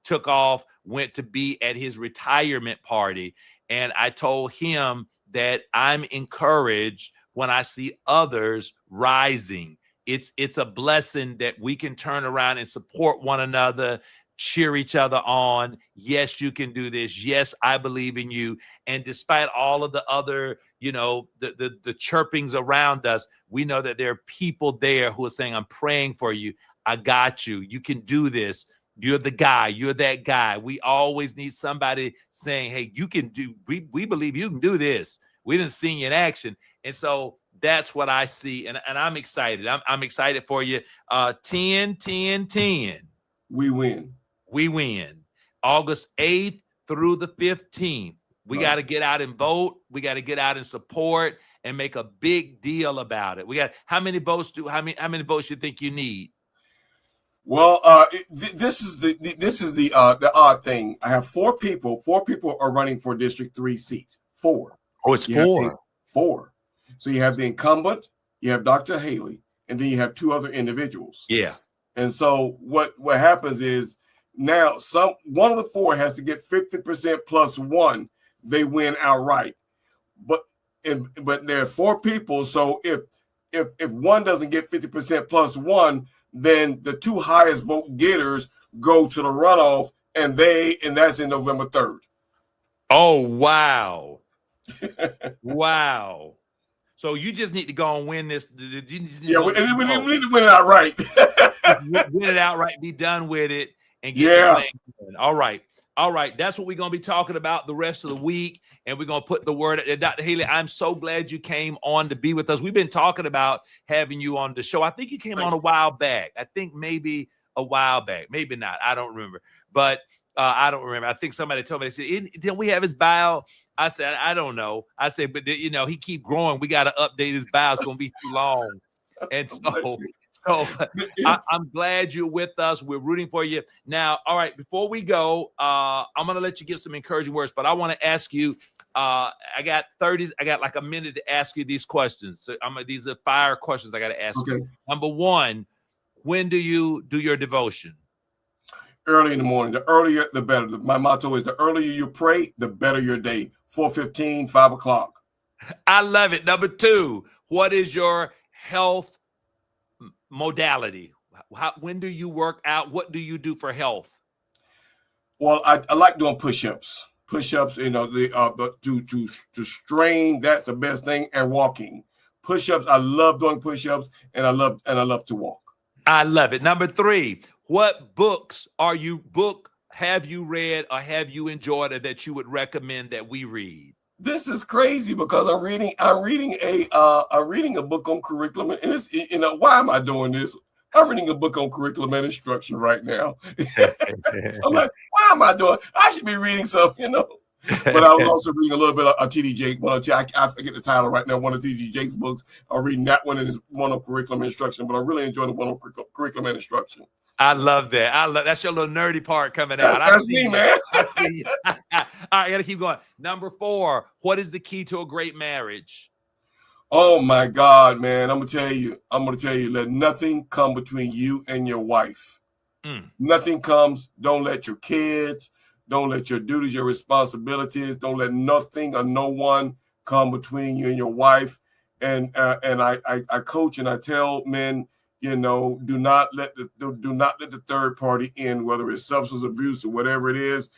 took off, went to be at his retirement party. And I told him that I'm encouraged when I see others rising. It's a blessing that we can turn around and support one another, cheer each other on. Yes, you can do this. Yes, I believe in you. And despite all of the other, the chirpings around us, we know that there are people there who are saying, I'm praying for you. I got you. You can do this. You're the guy. You're that guy. We always need somebody saying, hey, you can do, we believe you can do this. We didn't see you in action. And so that's what I see. And I'm excited. I'm excited for you. 10. We win. We win. August 8th through the 15th. We got to get out and vote. We got to get out and support and make a big deal about it. We got how many votes how many votes you think you need? Well, this is the odd thing. I have four people. Four people are running for District 3 seat. 4. Oh, it's 4. 4. So you have the incumbent, you have Dr. Haley, and then you have 2 other individuals. Yeah. And so what happens is now one of the 4 has to get 50% plus 1. They win outright. But there are 4 people. So if one doesn't get 50% plus 1, then the 2 highest vote getters go to the runoff, and that's in November 3rd. Oh, wow. Wow. So you just need to go and win this. We need to win it outright. Win it outright, be done with it, and get the thing. All right. All right. That's what we're going to be talking about the rest of the week. And we're going to put the word out there. Dr. Haley, I'm so glad you came on to be with us. We've been talking about having you on the show. I think you came on a while back. I think maybe a while back. Maybe not. I don't remember. But I don't remember. I think somebody told me, they said, did we have his bio? I said, I don't know. I said, but he keep growing. We got to update his bio. It's going to be too long. And so I'm glad you're with us. We're rooting for you. Now, all right, before we go, I'm going to let you give some encouraging words, but I want to ask you, I got like a minute to ask you these questions. So these are fire questions I got to ask you. Number 1, when do you do your devotion? Early in the morning. The earlier, the better. My motto is the earlier you pray, the better your day. 4:15, 5 o'clock. I love it. Number 2, what is your health modality? When do you work out? What do you do for health? Well, I like doing push-ups. Push-ups, to strain, that's the best thing, and walking. Push-ups, I love doing push-ups, and I love to walk. I love it. Number 3, what books have you read or have you enjoyed or that you would recommend that we read? This is crazy because I'm reading a book on curriculum, and it's why am I doing this? I'm reading a book on curriculum and instruction right now. I'm like, why am I doing? I should be reading something, But I was also reading a little bit of T.D. Jakes. I forget the title right now. One of T.D. Jakes' books. I'm reading that one, and it's one on curriculum and instruction. But I really enjoy the one on curriculum and instruction. I love that. That's your little nerdy part coming out. That's me, man. All right, I got to keep going. Number 4, what is the key to a great marriage? Oh my God, man. I'm gonna tell you, let nothing come between you and your wife. Nothing comes. Don't let your kids, don't let your duties, your responsibilities, don't let nothing or no one come between you and your wife. And I coach and I tell men, do not let the third party in, whether it's substance abuse or whatever it is.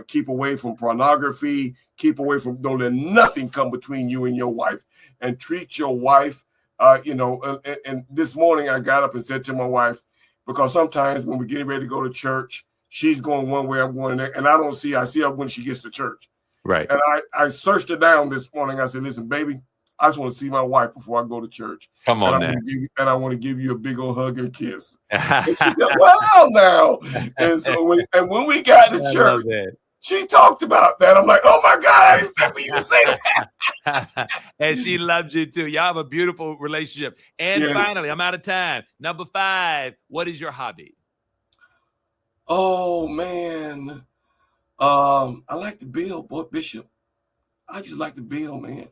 Keep away from pornography. Don't let nothing come between you and your wife. And treat your wife, and this morning I got up and said to my wife, because sometimes when we're getting ready to go to church, she's going one way, I'm going there, and I see her when she gets to church. Right. And I searched her down this morning. I said, listen, baby, I just want to see my wife before I go to church. Come on, I want to give you a big old hug and a kiss. And she said, well, now. And so when we got to church, she talked about that. I'm like, oh my God, I didn't expect you to say that. And she loves you too. Y'all have a beautiful relationship. And Yes. finally, I'm out of time. Number 5, what is your hobby? Oh man. I like to build, boy, Bishop. I just like to build, man.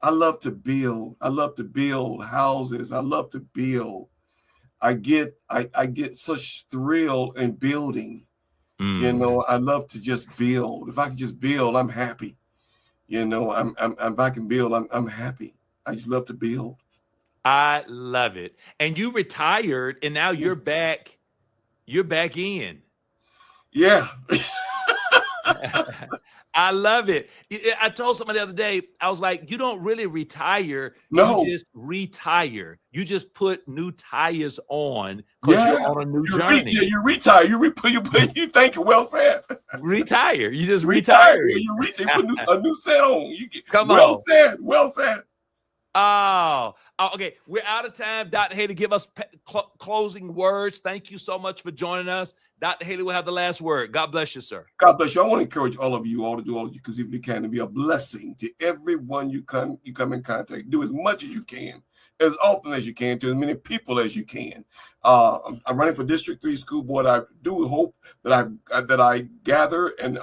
I love to build. I love to build houses. I love to build. I get such thrill in building. You know, I love to just build. If I can just build, I'm happy. You know, if I can build, I'm happy. I just love to build. I love it. And you retired and now you're Yes. back. You're back in. Yeah. I love it. I told somebody the other day, I was like, you don't really retire. No. You just retire. You just put new tires on because Yeah. you're on a new You journey. retire. You thank you. Well said. Retire. You just Retire. retire. You put a new set on. You get, Come well on. said. Well said. Oh, okay. We're out of time. Dr. Haley, give us closing words. Thank you so much for joining us. Dr. Haley will have the last word. God bless you, sir. God bless you. I want to encourage all of you to do all of you because if you can, to be a blessing to everyone you come in contact. Do as much as you can, as often as you can, to as many people as you can. I'm running for District 3 school board. I do hope that I gather and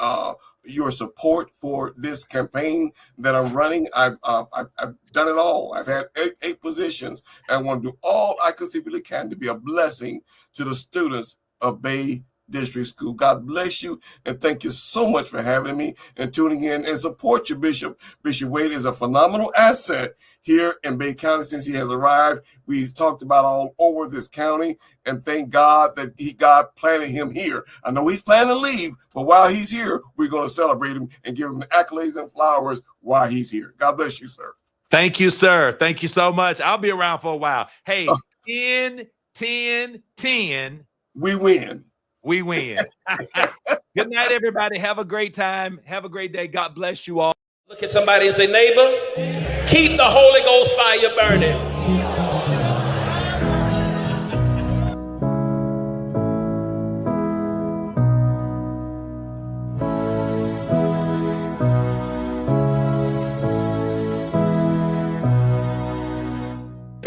your support for this campaign that I'm running. I've done it all. I've had eight positions. I want to do all I conceivably can to be a blessing to the students of Bay District School. God bless you, and thank you so much for having me and tuning in and support your Bishop. Bishop Wade is a phenomenal asset here in Bay County since he has arrived. We've talked about all over this county, and thank God that God planted him here. I know he's planning to leave, but while he's here, we're going to celebrate him and give him the accolades and flowers while he's here. God bless you, sir. Thank you, sir. Thank you so much. I'll be around for a while. Hey, 10-10-10. We win. We win. Good night, everybody. Have a great time. Have a great day. God bless you all. Look at somebody and say, neighbor, keep the Holy Ghost fire burning.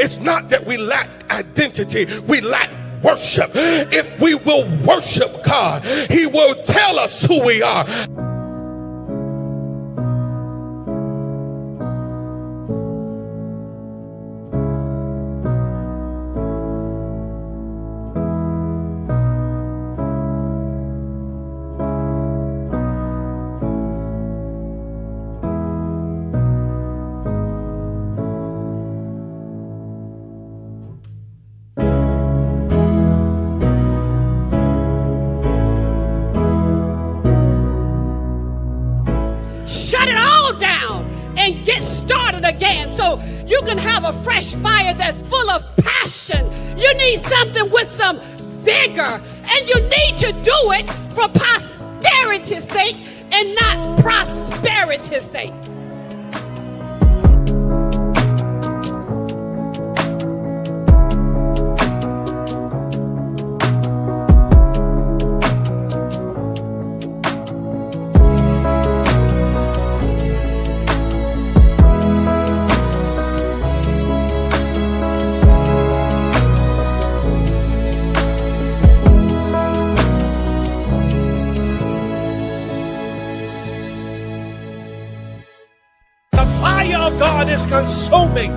It's not that we lack identity, we lack worship. If we will worship God, He will tell us who we are. And get started again so you can have a fresh fire that's full of passion. You need something with some vigor, and you need to do it for posterity's sake and not prosperity's sake. God is consuming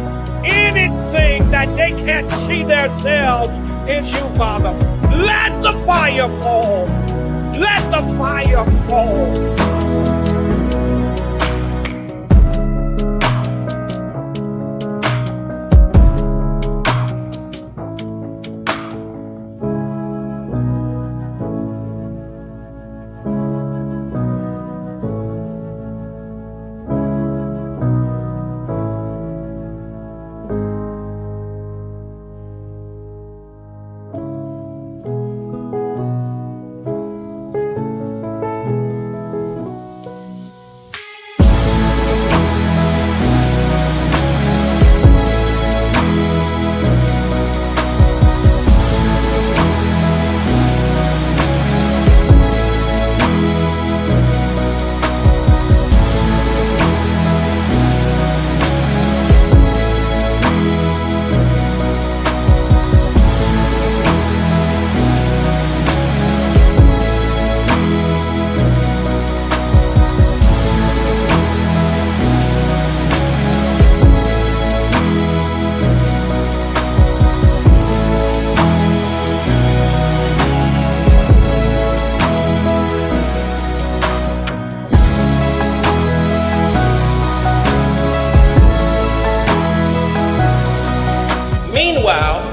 anything that they can't see themselves in you, Father. Let the fire fall. Let the fire fall.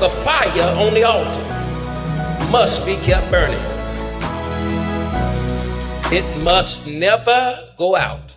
the fire on the altar must be kept burning. It must never go out.